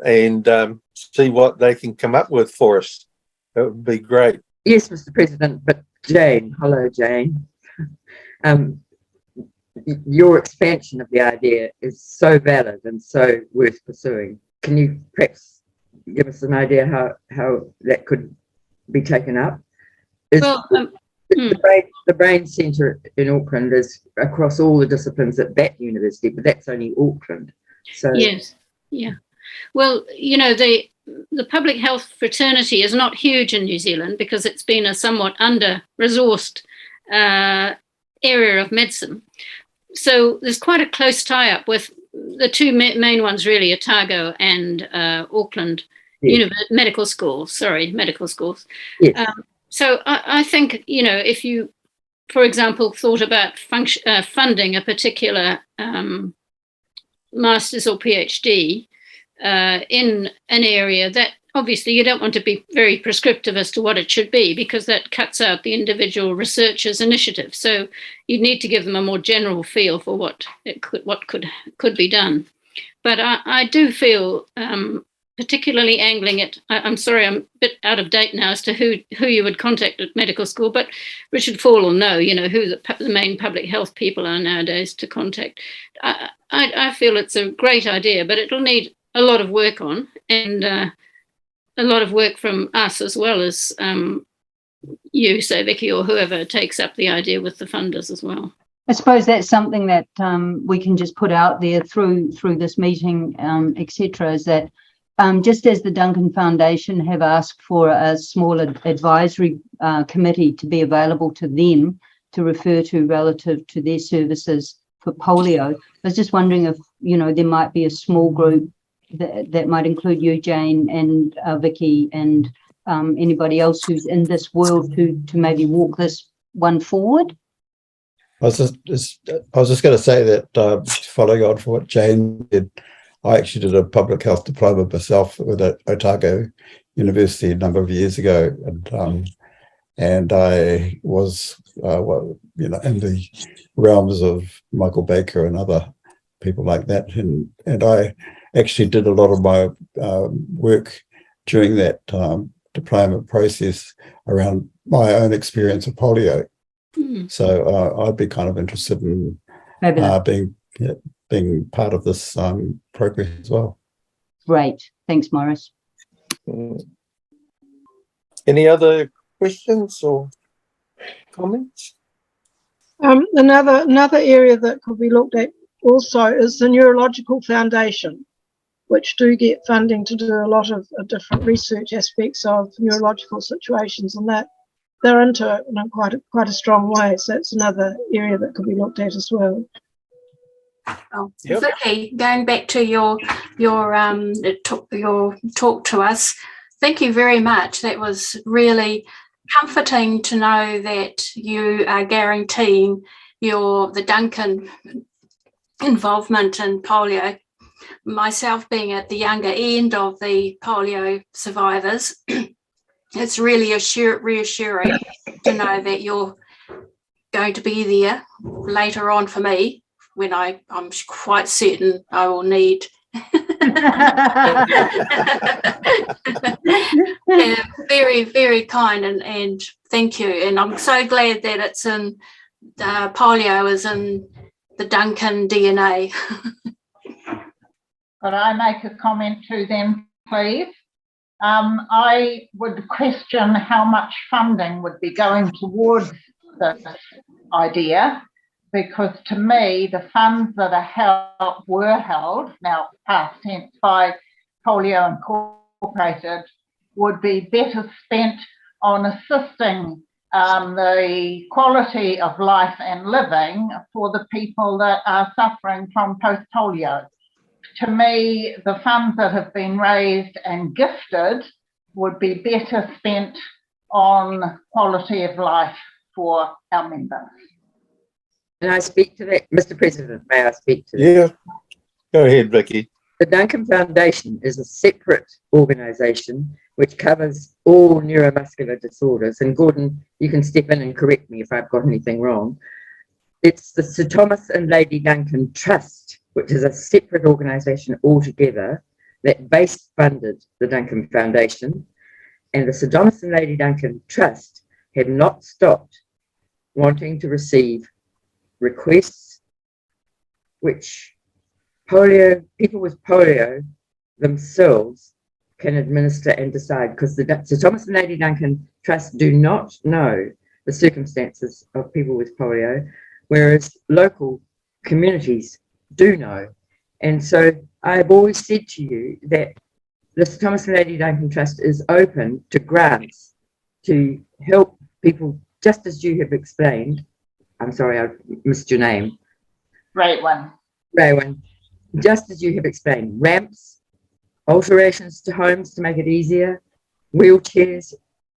and see what they can come up with for us. That would be great. Yes, Mr. President, but Jane, hello, Jane. Your expansion of the idea is so valid and so worth pursuing. Can you perhaps give us an idea how that could be taken up? The brain centre in Auckland is across all the disciplines at that university, but that's only Auckland. So yes, yeah. Well, the public health fraternity is not huge in New Zealand because it's been a somewhat under-resourced area of medicine. So there's quite a close tie-up with the two main ones, really, Otago and Auckland medical schools. Yes. So I think, if you, for example, thought about funding a particular master's or PhD in an area that obviously you don't want to be very prescriptive as to what it should be, because that cuts out the individual researcher's initiative. So you'd need to give them a more general feel for what could be done. But I do feel, particularly angling it, I'm sorry, I'm a bit out of date now as to who you would contact at medical school, but Richard Fall will know, who the main public health people are nowadays to contact. I feel it's a great idea, but it'll need a lot of work on, and a lot of work from us as well as you, say, Vicky, or whoever takes up the idea with the funders as well. I suppose that's something that we can just put out there through this meeting, etc., is that just as the Duncan Foundation have asked for a small advisory committee to be available to them to refer to relative to their services for polio, I was just wondering if, there might be a small group that might include you, Jane, and Vicky, and anybody else who's in this world to maybe walk this one forward. I was just going to say that following on from what Jane did, I actually did a public health diploma myself with Otago University a number of years ago, and I was in the realms of Michael Baker and other people like that, and I actually did a lot of my work during that diploma process around my own experience of polio. So I'd be kind of interested in being part of this progress as well. Great, thanks, Morris. Any other questions or comments? Another area that could be looked at also is the Neurological Foundation, which do get funding to do a lot of different research aspects of neurological situations, and that they're into it in quite a strong way. So it's another area that could be looked at as well. Oh, yep. Vicky, going back to your talk to us, thank you very much. That was really comforting to know that you are guaranteeing the Duncan involvement in polio. Myself being at the younger end of the polio survivors, it's really reassuring to know that you're going to be there later on for me when I'm quite certain I will need. Very, very kind, and thank you. And I'm so glad that it's in polio is in the Duncan DNA. Could I make a comment to them, please? I would question how much funding would be going towards this idea, because to me, the funds that were held, now past tense, by Polio Incorporated would be better spent on assisting the quality of life and living for the people that are suffering from post-polio. To me, the funds that have been raised and gifted would be better spent on quality of life for our members. Can I speak to that, Mr. President? May I speak to that? Yeah, go ahead, Vicky. The Duncan Foundation is a separate organisation which covers all neuromuscular disorders. And Gordon, you can step in and correct me if I've got anything wrong. It's the Sir Thomas and Lady Duncan Trust, which is a separate organisation altogether that base funded the Duncan Foundation. And the Sir Thomas and Lady Duncan Trust have not stopped wanting to receive requests which people with polio themselves can administer and decide, because the Sir Thomas and Lady Duncan Trust do not know the circumstances of people with polio, whereas local communities do know. And so I have always said to you that the Sir Thomas and Lady Duncan Trust is open to grants to help people, just as you have explained. I'm sorry, I missed your name. Raywin. Just as you have explained, ramps, alterations to homes to make it easier, wheelchairs.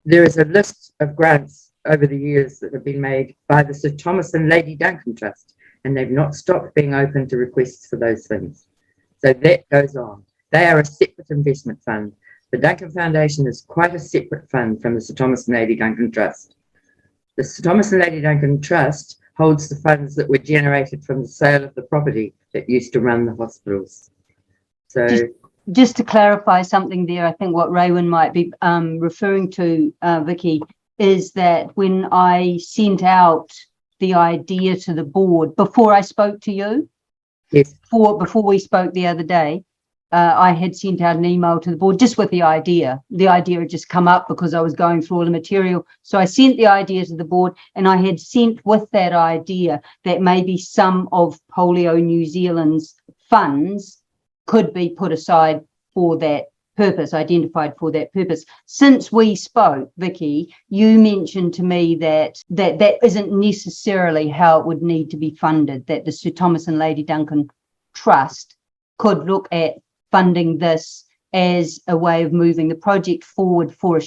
There is a list of grants over the years that have been made by the Sir Thomas and Lady Duncan Trust, and they've not stopped being open to requests for those things. So that goes on. They are a separate investment fund. The Duncan Foundation is quite a separate fund from the Sir Thomas and Lady Duncan Trust. The Sir Thomas and Lady Duncan Trust holds the funds that were generated from the sale of the property that used to run the hospitals. So just to clarify something there, I think what Raywin might be referring to, Vicky, is that when I sent out the idea to the board before I spoke to you, yes, before we spoke the other day, I had sent out an email to the board just with the idea. The idea had just come up because I was going through all the material. So I sent the idea to the board, and I had sent with that idea that maybe some of Polio New Zealand's funds could be put aside for that purpose, identified for that purpose. Since we spoke, Vicky, you mentioned to me that isn't necessarily how it would need to be funded, that the Sir Thomas and Lady Duncan Trust could look at funding this as a way of moving the project forward for a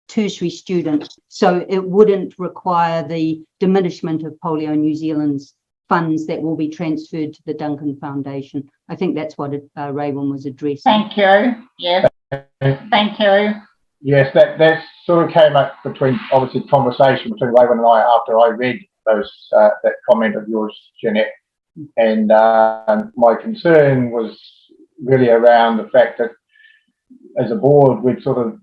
tertiary student, so it wouldn't require the diminishment of Polio New Zealand's funds that will be transferred to the Duncan Foundation. I think that's what Raywin was addressing. Thank you. Yes. Thank you. Yes, that sort of came up between, obviously, conversation between Raywin and I after I read that comment of yours, Jeanette. And my concern was really around the fact that as a board we'd sort of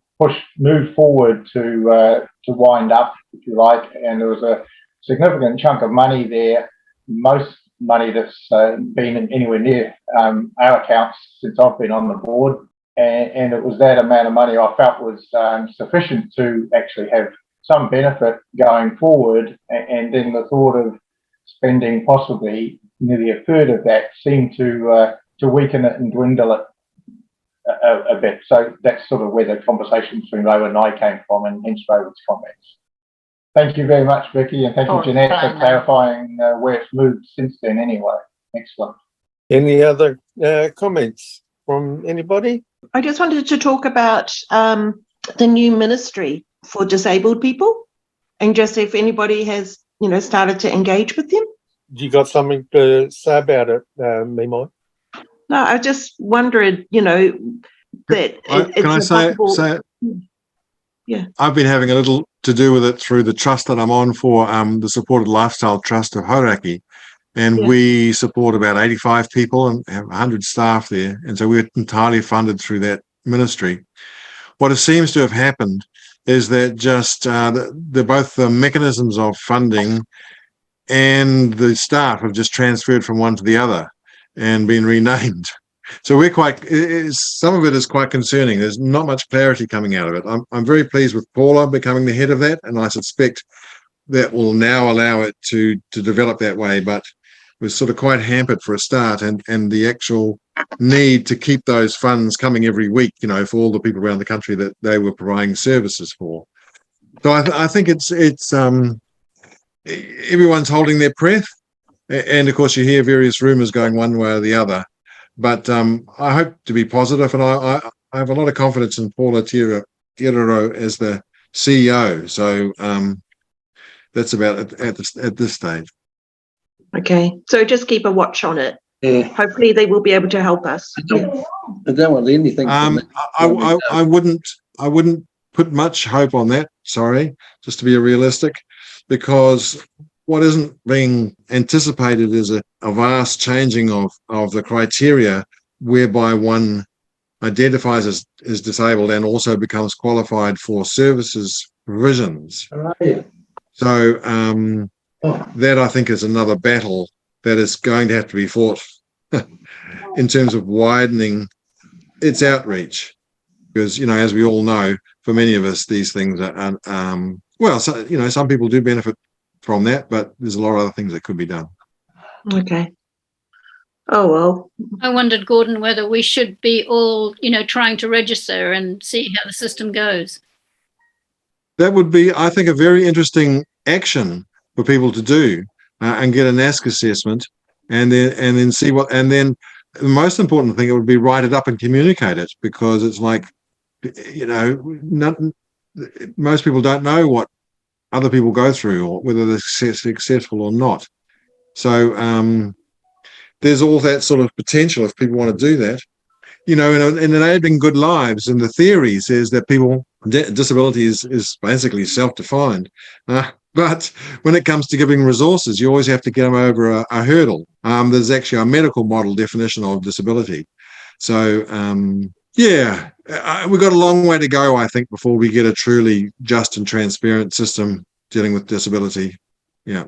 move forward to wind up, if you like, and there was a significant chunk of money there, most money that's been anywhere near our accounts since I've been on the board, and it was that amount of money I felt was sufficient to actually have some benefit going forward, and then the thought of spending possibly nearly a third of that seemed to weaken it and dwindle it a bit. So that's sort of where the conversation between Raywin and I came from, and hence Raywin's comments. Thank you very much, Vicky, and thank you, Jeanette, for clarifying where it's moved since then anyway. Excellent. Any other comments from anybody? I just wanted to talk about the new ministry for disabled people, and just if anybody has, started to engage with them. You got something to say about it, Mimai? No, I just wondered, that can I say yeah, I've been having a little to do with it through the trust that I'm on for the Supported Lifestyle Trust of Hauraki, and we support about 85 people and have 100 staff there, and so we're entirely funded through that ministry. What seems to have happened is that just both the mechanisms of funding and the staff have just transferred from one to the other and been renamed. So we're some of it is quite concerning. There's not much clarity coming out of it. I'm very pleased with Paula becoming the head of that, and I suspect that will now allow it to develop that way, but was sort of quite hampered for a start, and the actual need to keep those funds coming every week, you know, for all the people around the country that they were providing services for. So I think it's everyone's holding their breath, and of course you hear various rumours going one way or the other. But I hope to be positive, and I have a lot of confidence in Paula Tirero as the CEO. So that's about it at this stage. Okay, so just keep a watch on it. Yeah. Hopefully they will be able to help us. I don't want anything. I wouldn't put much hope on that. Sorry, just to be realistic, because what isn't being anticipated is a vast changing of the criteria whereby one identifies as disabled and also becomes qualified for services provisions. So that, I think, is another battle that is going to have to be fought in terms of widening its outreach, because, you know, as we all know, for many of us, these things are well, so, you know, some people do benefit from that, but there's a lot of other things that could be done. Okay. Oh, well. I wondered, Gordon, whether we should be all, you know, trying to register and see how the system goes. That would be, I think, a very interesting action for people to do, and get an ask assessment, and then see what, and then the most important thing, it would be write it up and communicate it, because it's like, you know, most people don't know what other people go through, or whether they're successful or not. So there's all that sort of potential if people want to do that. You know, in enabling good lives, and the theory says that people, disability is basically self-defined. But when it comes to giving resources, you always have to get them over a hurdle. There's actually a medical model definition of disability. So, yeah, we've got a long way to go, I think, before we get a truly just and transparent system dealing with disability. Yeah.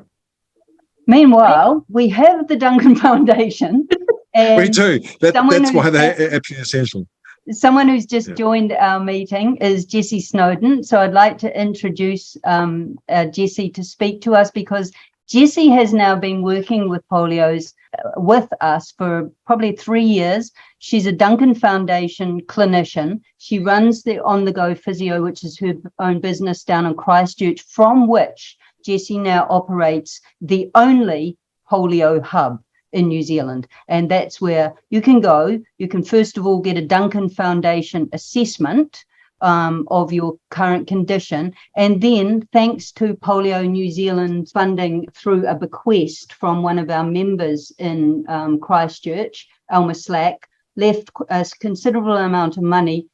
Meanwhile, we have the Duncan Foundation. And we do. That's why they're absolutely essential. Someone who's just joined our meeting is Jessie Snowden. So I'd like to introduce Jessie to speak to us, because Jessie has now been working with Polio's with us for probably 3 years. She's a Duncan Foundation clinician. She runs the On The Go Physio, which is her own business down in Christchurch, from which Jessie now operates the only polio hub in New Zealand. And that's where you can go. You can first of all get a Duncan Foundation assessment of your current condition. And then, thanks to Polio New Zealand funding through a bequest from one of our members in Christchurch, Alma Slack, left a considerable amount of money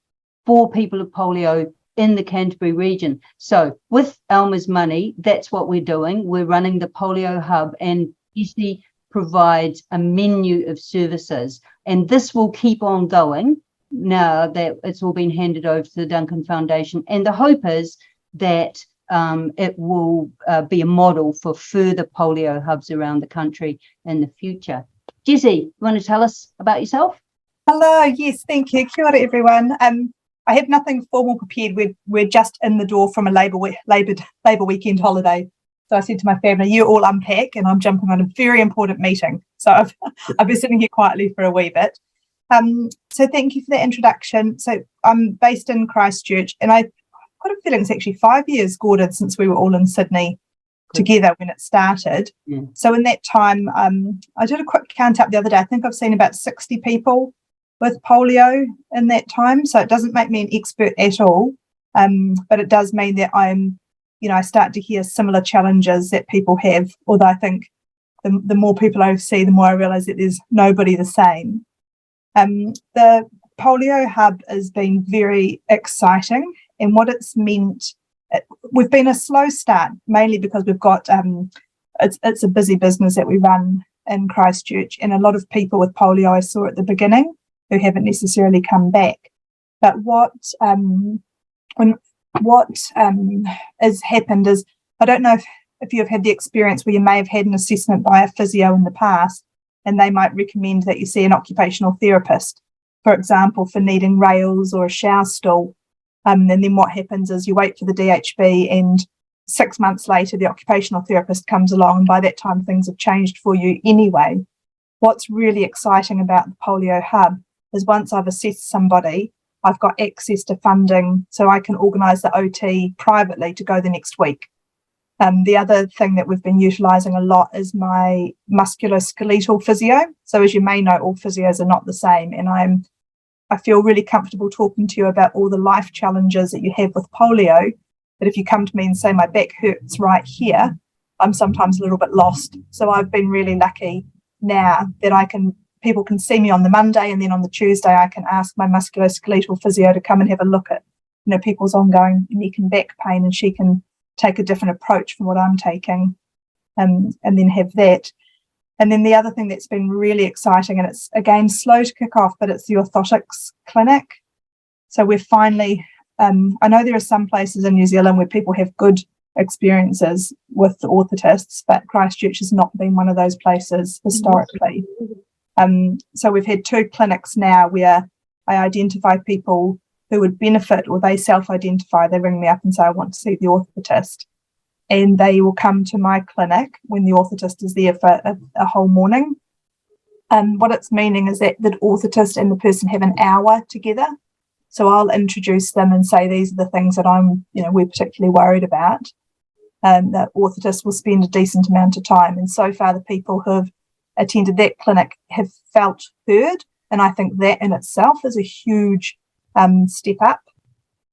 for people with polio in the Canterbury region. So with Alma's money, that's what we're doing. We're running the Polio Hub, and Jessie provides a menu of services. And this will keep on going now that it's all been handed over to the Duncan Foundation. And the hope is that it will be a model for further polio hubs around the country in the future. Jessie, you want to tell us about yourself? Hello, yes, thank you. Kia ora, everyone. I have nothing formal prepared. We're just in the door from a Labour weekend holiday. So I said to my family, you all unpack, and I'm jumping on a very important meeting. So I've been sitting here quietly for a wee bit. So thank you for the introduction. So I'm based in Christchurch, and I've got a feeling it's actually 5 years, Gordon, since we were all in Sydney together when it started. Yeah. So in that time, I did a quick count up the other day. I think I've seen about 60 people with polio in that time. So it doesn't make me an expert at all, but it does mean that I start to hear similar challenges that people have, although I think the more people I see, the more I realise that there's nobody the same. The Polio Hub has been very exciting, and what it's meant, we've been a slow start, mainly because we've got, it's a busy business that we run in Christchurch, and a lot of people with polio I saw at the beginning who haven't necessarily come back. But what has happened is, I don't know if you've had the experience where you may have had an assessment by a physio in the past, and they might recommend that you see an occupational therapist, for example, for needing rails or a shower stool. And then what happens is you wait for the DHB, and 6 months later, the occupational therapist comes along, and by that time things have changed for you anyway. What's really exciting about the Polio Hub is once I've assessed somebody, I've got access to funding so I can organise the OT privately to go the next week. The other thing that we've been utilising a lot is my musculoskeletal physio. So as you may know, all physios are not the same, and I feel really comfortable talking to you about all the life challenges that you have with polio. But if you come to me and say my back hurts right here, I'm sometimes a little bit lost. So I've been really lucky now that people can see me on the Monday, and then on the Tuesday I can ask my musculoskeletal physio to come and have a look at, people's ongoing neck and back pain, and she can take a different approach from what I'm taking, and then have that. And then the other thing that's been really exciting, and it's again slow to kick off, but it's the orthotics clinic. So we're finally, I know there are some places in New Zealand where people have good experiences with the orthotists, but Christchurch has not been one of those places historically. So we've had 2 clinics now where I identify people who would benefit, or they self-identify, they ring me up and say, I want to see the orthotist. And they will come to my clinic when the orthotist is there for a whole morning. What it's meaning is that the orthotist and the person have an hour together. So I'll introduce them and say, these are the things that we're particularly worried about. The orthotist will spend a decent amount of time. And so far, the people who have attended that clinic have felt heard. And I think that in itself is a huge step up.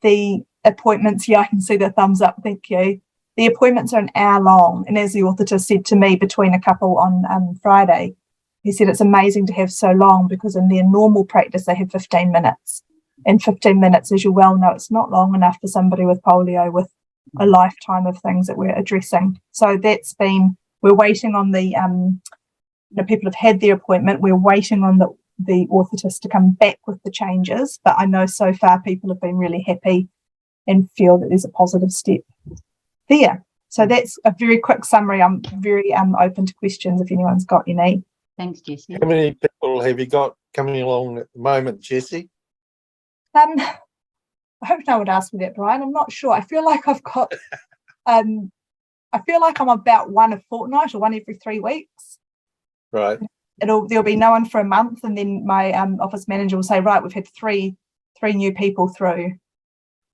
The appointments, I can see the thumbs up, thank you. The appointments are an hour long. And as the orthotist said to me between a couple on Friday, he said it's amazing to have so long, because in their normal practice, they have 15 minutes. And 15 minutes, as you well know, it's not long enough for somebody with polio with a lifetime of things that we're addressing. So we're waiting on the, people have had their appointment. We're waiting on the orthotist to come back with the changes. But I know so far people have been really happy and feel that there's a positive step there. So that's a very quick summary. I'm very open to questions if anyone's got any. Thanks, Jessie. How many people have you got coming along at the moment, Jessie? I hope no one would ask me that, Brian. I'm not sure. I feel like I've got, I feel like I'm about one a fortnight or one every 3 weeks. Right. There'll be no one for a month, and then my office manager will say, right, we've had three new people through.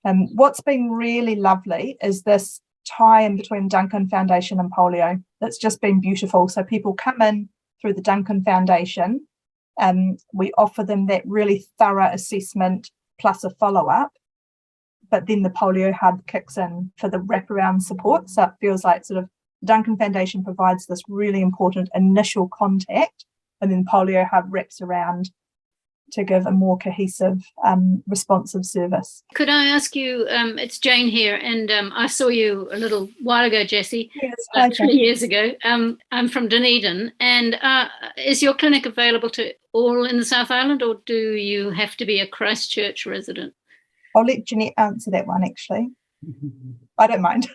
What's been really lovely is this tie in between Duncan Foundation and polio. That's just been beautiful. So people come in through the Duncan Foundation, we offer them that really thorough assessment plus a follow-up, but then the Polio Hub kicks in for the wraparound support. So it feels like sort of Duncan Foundation provides this really important initial contact, and then Polio Hub wraps around to give a more cohesive, responsive service. Could I ask you, it's Jane here, and I saw you a little while ago, Jessie, yes, 3 years ago. I'm from Dunedin, and is your clinic available to all in the South Island, or do you have to be a Christchurch resident? I'll let Jeanette answer that one, actually. I don't mind.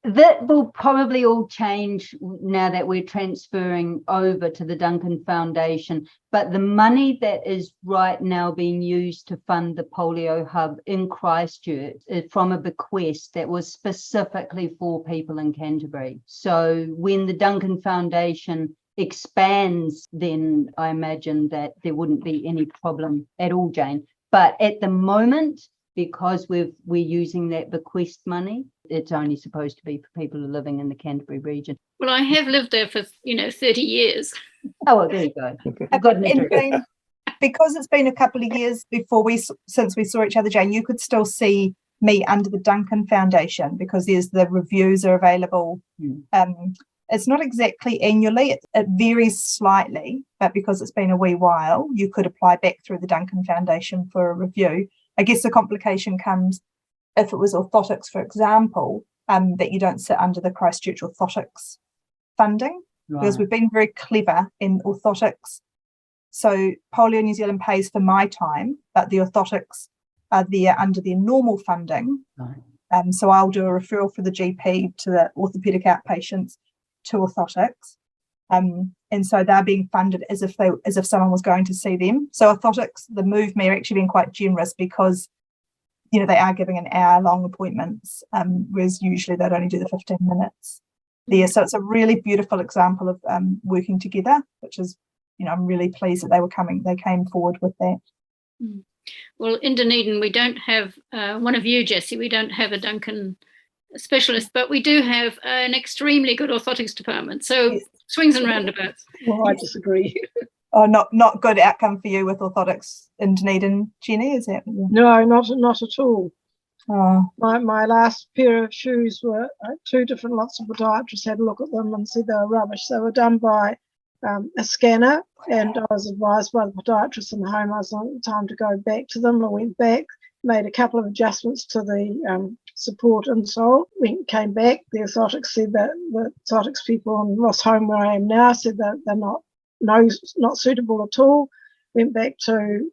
That will probably all change now that we're transferring over to the Duncan Foundation. But the money that is right now being used to fund the Polio Hub in Christchurch is from a bequest that was specifically for people in Canterbury. So when the Duncan Foundation expands, then I imagine that there wouldn't be any problem at all, Jane. But at the moment, because we're using that bequest money, it's only supposed to be for people who are living in the Canterbury region. Well, I have lived there for 30 years. Oh, well, there you go. And Jane, because it's been a couple of years since we saw each other, Jane, you could still see me under the Duncan Foundation, because there's the reviews are available. It's not exactly annually, it varies slightly, but because it's been a wee while, you could apply back through the Duncan Foundation for a review. I guess the complication comes if it was orthotics, for example, that you don't sit under the Christchurch orthotics funding, because we've been very clever in orthotics. So Polio New Zealand pays for my time, but the orthotics are there under their normal funding. So I'll do a referral for the GP to the orthopaedic outpatients to orthotics. And so they're being funded as if someone was going to see them. So orthotics, the Move Me, are actually being quite generous, because they are giving an hour-long appointments, whereas usually they'd only do the 15 minutes there. So it's a really beautiful example of working together, which is, I'm really pleased that they came forward with that. Well, in Dunedin, we don't have one of you, Jessie. We don't have a Duncan specialist, but we do have an extremely good orthotics department. So swings and roundabouts. Well, I disagree. Oh, not good outcome for you with orthotics in Dunedin, Jenny, is it? No, not at all. Oh. My last pair of shoes were two different lots of podiatrists had a look at them and said they were rubbish. They were done by a scanner, and I was advised by the podiatrist in the home I was on at the time to go back to them. I went back, made a couple of adjustments to the support insole, came back. The orthotics said that the orthotics people in Ross Home, where I am now, said that they're not suitable at all. Went back to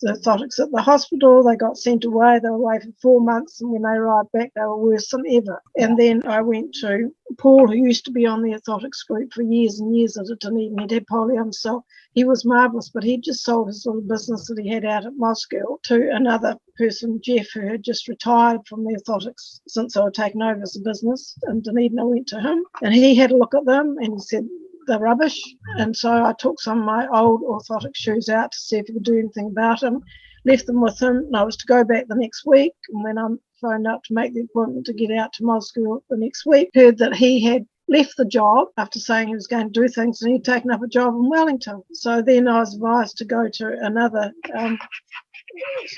the orthotics at the hospital. They got sent away. They were away for 4 months, and when they arrived back, they were worse than ever. And then I went to Paul, who used to be on the orthotics group for years and years at Dunedin. He'd had polio himself. He was marvellous, but he'd just sold his little business that he had out at Mosgiel to another person, Jeff, who had just retired from the orthotics since I had taken over as a business. In Dunedin, I went to him, and he had a look at them, and he said, they're rubbish. And so I took some of my old orthotic shoes out to see if he could do anything about them, left them with him, and I was to go back the next week. And when I phoned up to make the appointment to get out to Mosgiel the next week, heard that he had left the job after saying he was going to do things, and he'd taken up a job in Wellington. So then I was advised to go to another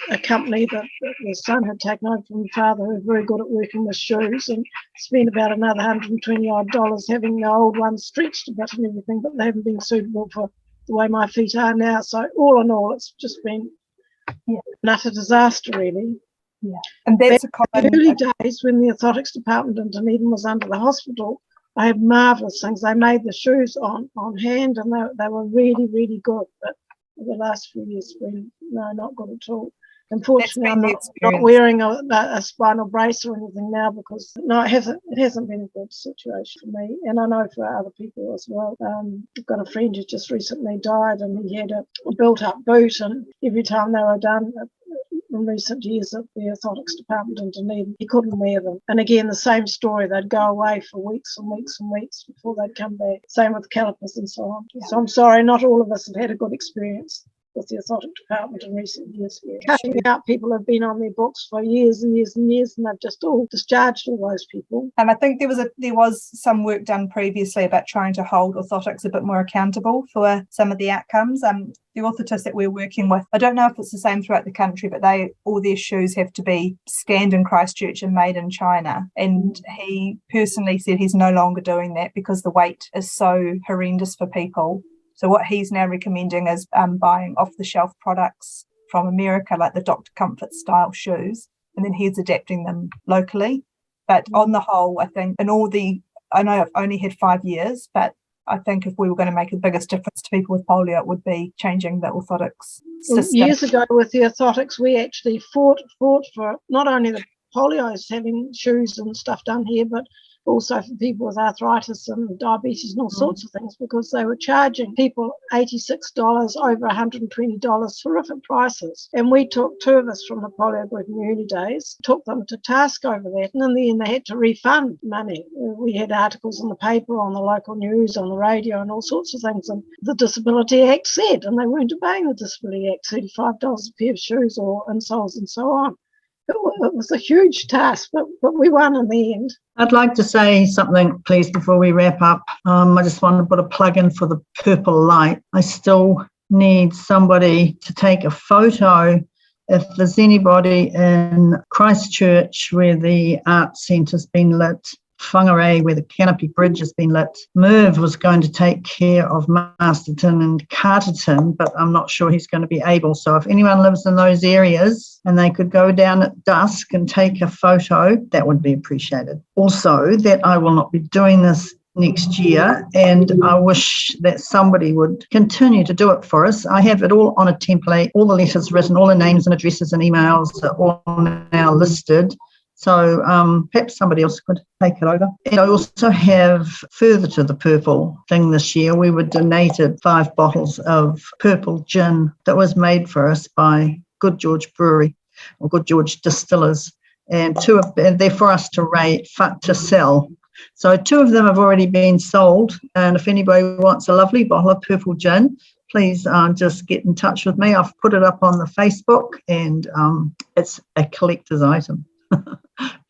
a company that the son had taken over from the father, who was very good at working with shoes, and spent about another $120 having the old ones stretched a bit and everything, but they haven't been suitable for the way my feet are now. So all in all, it's just been an utter disaster, really. Yeah, and that's Back in the early days when the orthotics department in Dunedin was under the hospital, I had marvellous things. They made the shoes on hand, and they were really, really good. But the last few years been not good at all. Unfortunately, I'm not wearing a spinal brace or anything now because it hasn't been a good situation for me, and I know for other people as well. I've got a friend who just recently died, and he had a built-up boot, and every time they were done in recent years at the orthotics department in Dunedin, he couldn't wear them. And again, the same story, they'd go away for weeks and weeks and weeks before they'd come back. Same with calipers and so on. Yeah. So I'm sorry, not all of us have had a good experience with the orthotic department in recent years. Cutting out people have been on their books for years and years and years, and they've just all discharged all those people. I think there was some work done previously about trying to hold orthotics a bit more accountable for some of the outcomes. The orthotist that we're working with, I don't know if it's the same throughout the country, but all their shoes have to be scanned in Christchurch and made in China. And he personally said he's no longer doing that because the weight is so horrendous for people. So what he's now recommending is buying off-the-shelf products from America, like the Dr. Comfort style shoes, and then he's adapting them locally. But on the whole, I think I know I've only had 5 years, but I think if we were going to make the biggest difference to people with polio, it would be changing the orthotics system. Years ago with the orthotics, we actually fought for not only the polios having shoes and stuff done here, but also for people with arthritis and diabetes and all sorts of things, because they were charging people $86, over $120, horrific prices. And we took two of us from the polio group in the early days, took them to task over that, and in the end they had to refund money. We had articles in the paper, on the local news, on the radio, and all sorts of things, and the Disability Act said, and they weren't obeying the Disability Act, $35 a pair of shoes or insoles and so on. It was a huge task, but we won in the end. I'd like to say something, please, before we wrap up. I just want to put a plug in for the purple light. I still need somebody to take a photo. If there's anybody in Christchurch where the art centre's been lit, Whangarei where the Canopy Bridge has been lit, Merv was going to take care of Masterton and Carterton, but I'm not sure he's going to be able. So if anyone lives in those areas and they could go down at dusk and take a photo, that would be appreciated. Also, that I will not be doing this next year, and I wish that somebody would continue to do it for us. I have it all on a template, all the letters written, all the names and addresses and emails are all now listed. So perhaps somebody else could take it over. And I also have, further to the purple thing this year, we were donated 5 bottles of purple gin that was made for us by Good George Brewery. or Good George Distillers, and they're for us to sell. So 2 of them have already been sold, and if anybody wants a lovely bottle of purple gin, please just get in touch with me. I've put it up on the Facebook, and it's a collector's item.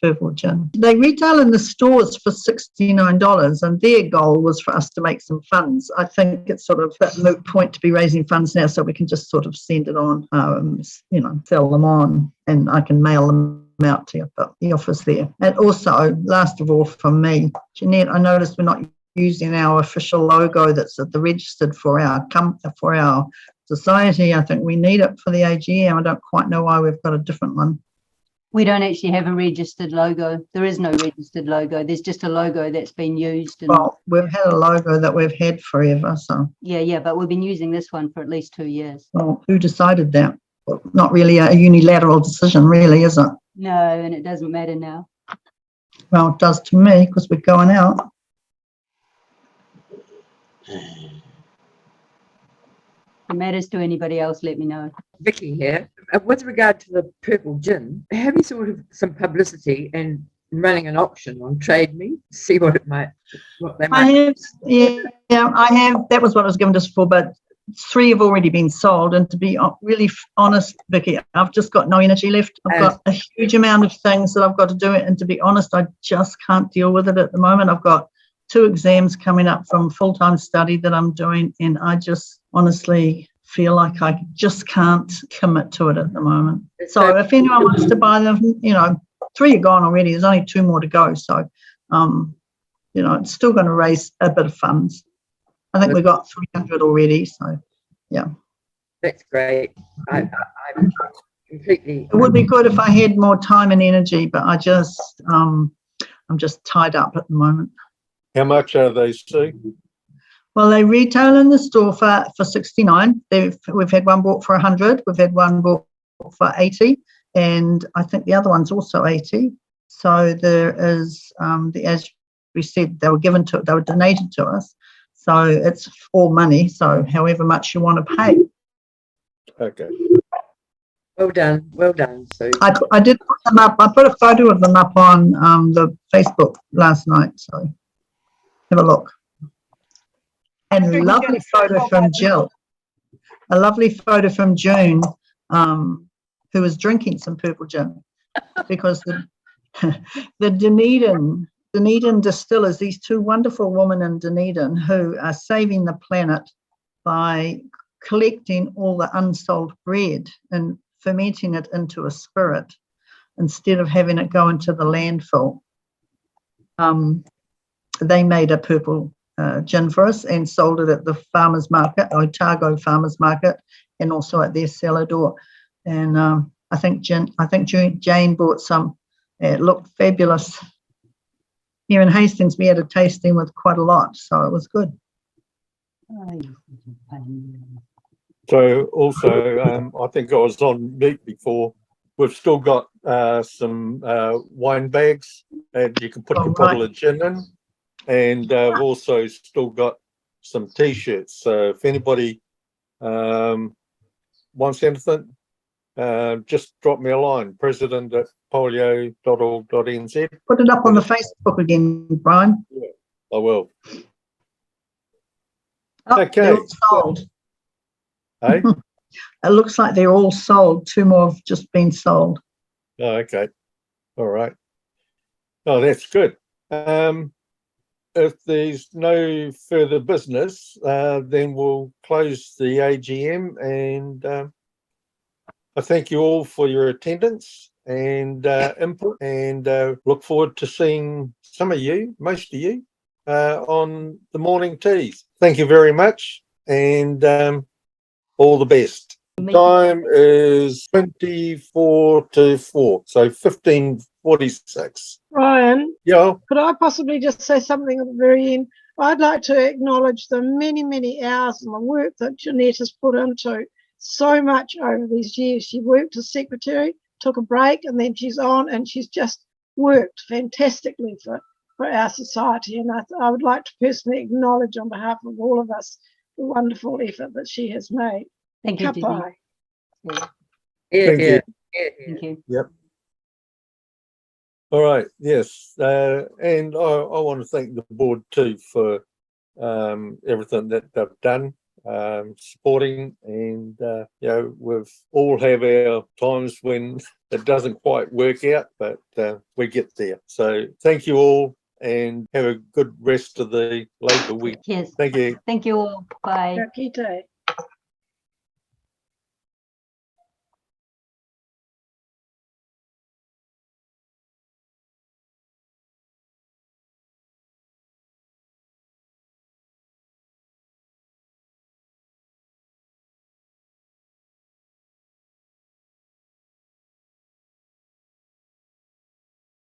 Purple gin. They retail in the stores for $69, and their goal was for us to make some funds. I think it's sort of a moot point to be raising funds now, so we can just sort of send it on, sell them on, and I can mail them out to you, but the offer's there. And also, last of all, from me, Jeanette, I noticed we're not using our official logo that's at the registered for our society. I think we need it for the AGM. I don't quite know why we've got a different one. We don't actually have a registered logo. There is no registered logo. There's just a logo that's been used. And well, we've had a logo that we've had forever, so. Yeah, but we've been using this one for at least 2 years. Well, who decided that? Well, not really a unilateral decision, really, is it? No, and it doesn't matter now. Well, it does to me, because we're going out. If it matters to anybody else, let me know. Vicky here. With regard to the purple gin, have you sort of some publicity and running an auction on Trade Me? See what they might. I have. That was what I was given this for, but 3 have already been sold. And to be really honest, Vicky, I've just got no energy left. I've got a huge amount of things that I've got to do, and to be honest, I just can't deal with it at the moment. I've got 2 exams coming up from full-time study that I'm doing, and I just honestly feel like I just can't commit to it at the moment. So if anyone wants to buy them, 3 are gone already. There's only 2 more to go. So, it's still going to raise a bit of funds. I think we got 300 already. So, yeah. That's great. I'm completely. It would be good if I had more time and energy, but I'm just tied up at the moment. How much are they, Sue? Well, they retail in the store for 69. We've had one bought for 100. We've had one bought for 80, and I think the other one's also 80. So there is, as we said, they were donated to us. So it's all money. So however much you want to pay. Okay. Well done, Sue. I did put them up. I put a photo of them up on the Facebook last night. So have a look. And a lovely photo from Jill. A lovely photo from June, who was drinking some purple gin, because the Dunedin distillers, these 2 wonderful women in Dunedin who are saving the planet by collecting all the unsold bread and fermenting it into a spirit instead of having it go into the landfill. They made a purple gin for us and sold it at the farmers market, Otago farmers market, and also at their cellar door. And I think Jane bought some. It looked fabulous. Here in Hastings, we had a tasting with quite a lot, so it was good. So also, I think I was on mute before. We've still got some wine bags that you can put your bottle of gin in. And we've also still got some T-shirts. So if anybody wants anything, just drop me a line, president@polio.org.nz. Put it up on the Facebook again, Brian. Yeah, I will. Oh, Okay. they're all sold. Hey? It looks like they're all sold. 2 more have just been sold. Oh, okay. All right. Oh, that's good. If there's no further business, then we'll close the AGM, and I thank you all for your attendance and input, and look forward to seeing some of you, most of you, on the morning teas. Thank you very much, and all the best. Time is 24 to 4, so 15:46. Ryan, Yeah. could I possibly just say something at the very end? I'd like to acknowledge the many, many hours and the work that Jeanette has put into so much over these years. She worked as secretary, took a break, and then she's on, and she's just worked fantastically for our society. And I would like to personally acknowledge on behalf of all of us the wonderful effort that she has made. Thank you, Ka pai. Judy. Yeah. Thank you. Yep. All right, yes, and I want to thank the board too for everything that they've done, supporting, and you know, we've all have our times when it doesn't quite work out, but we get there. So thank you all, and have a good rest of the Labour week. Cheers. Thank you. Thank you all. Bye. Kia kite.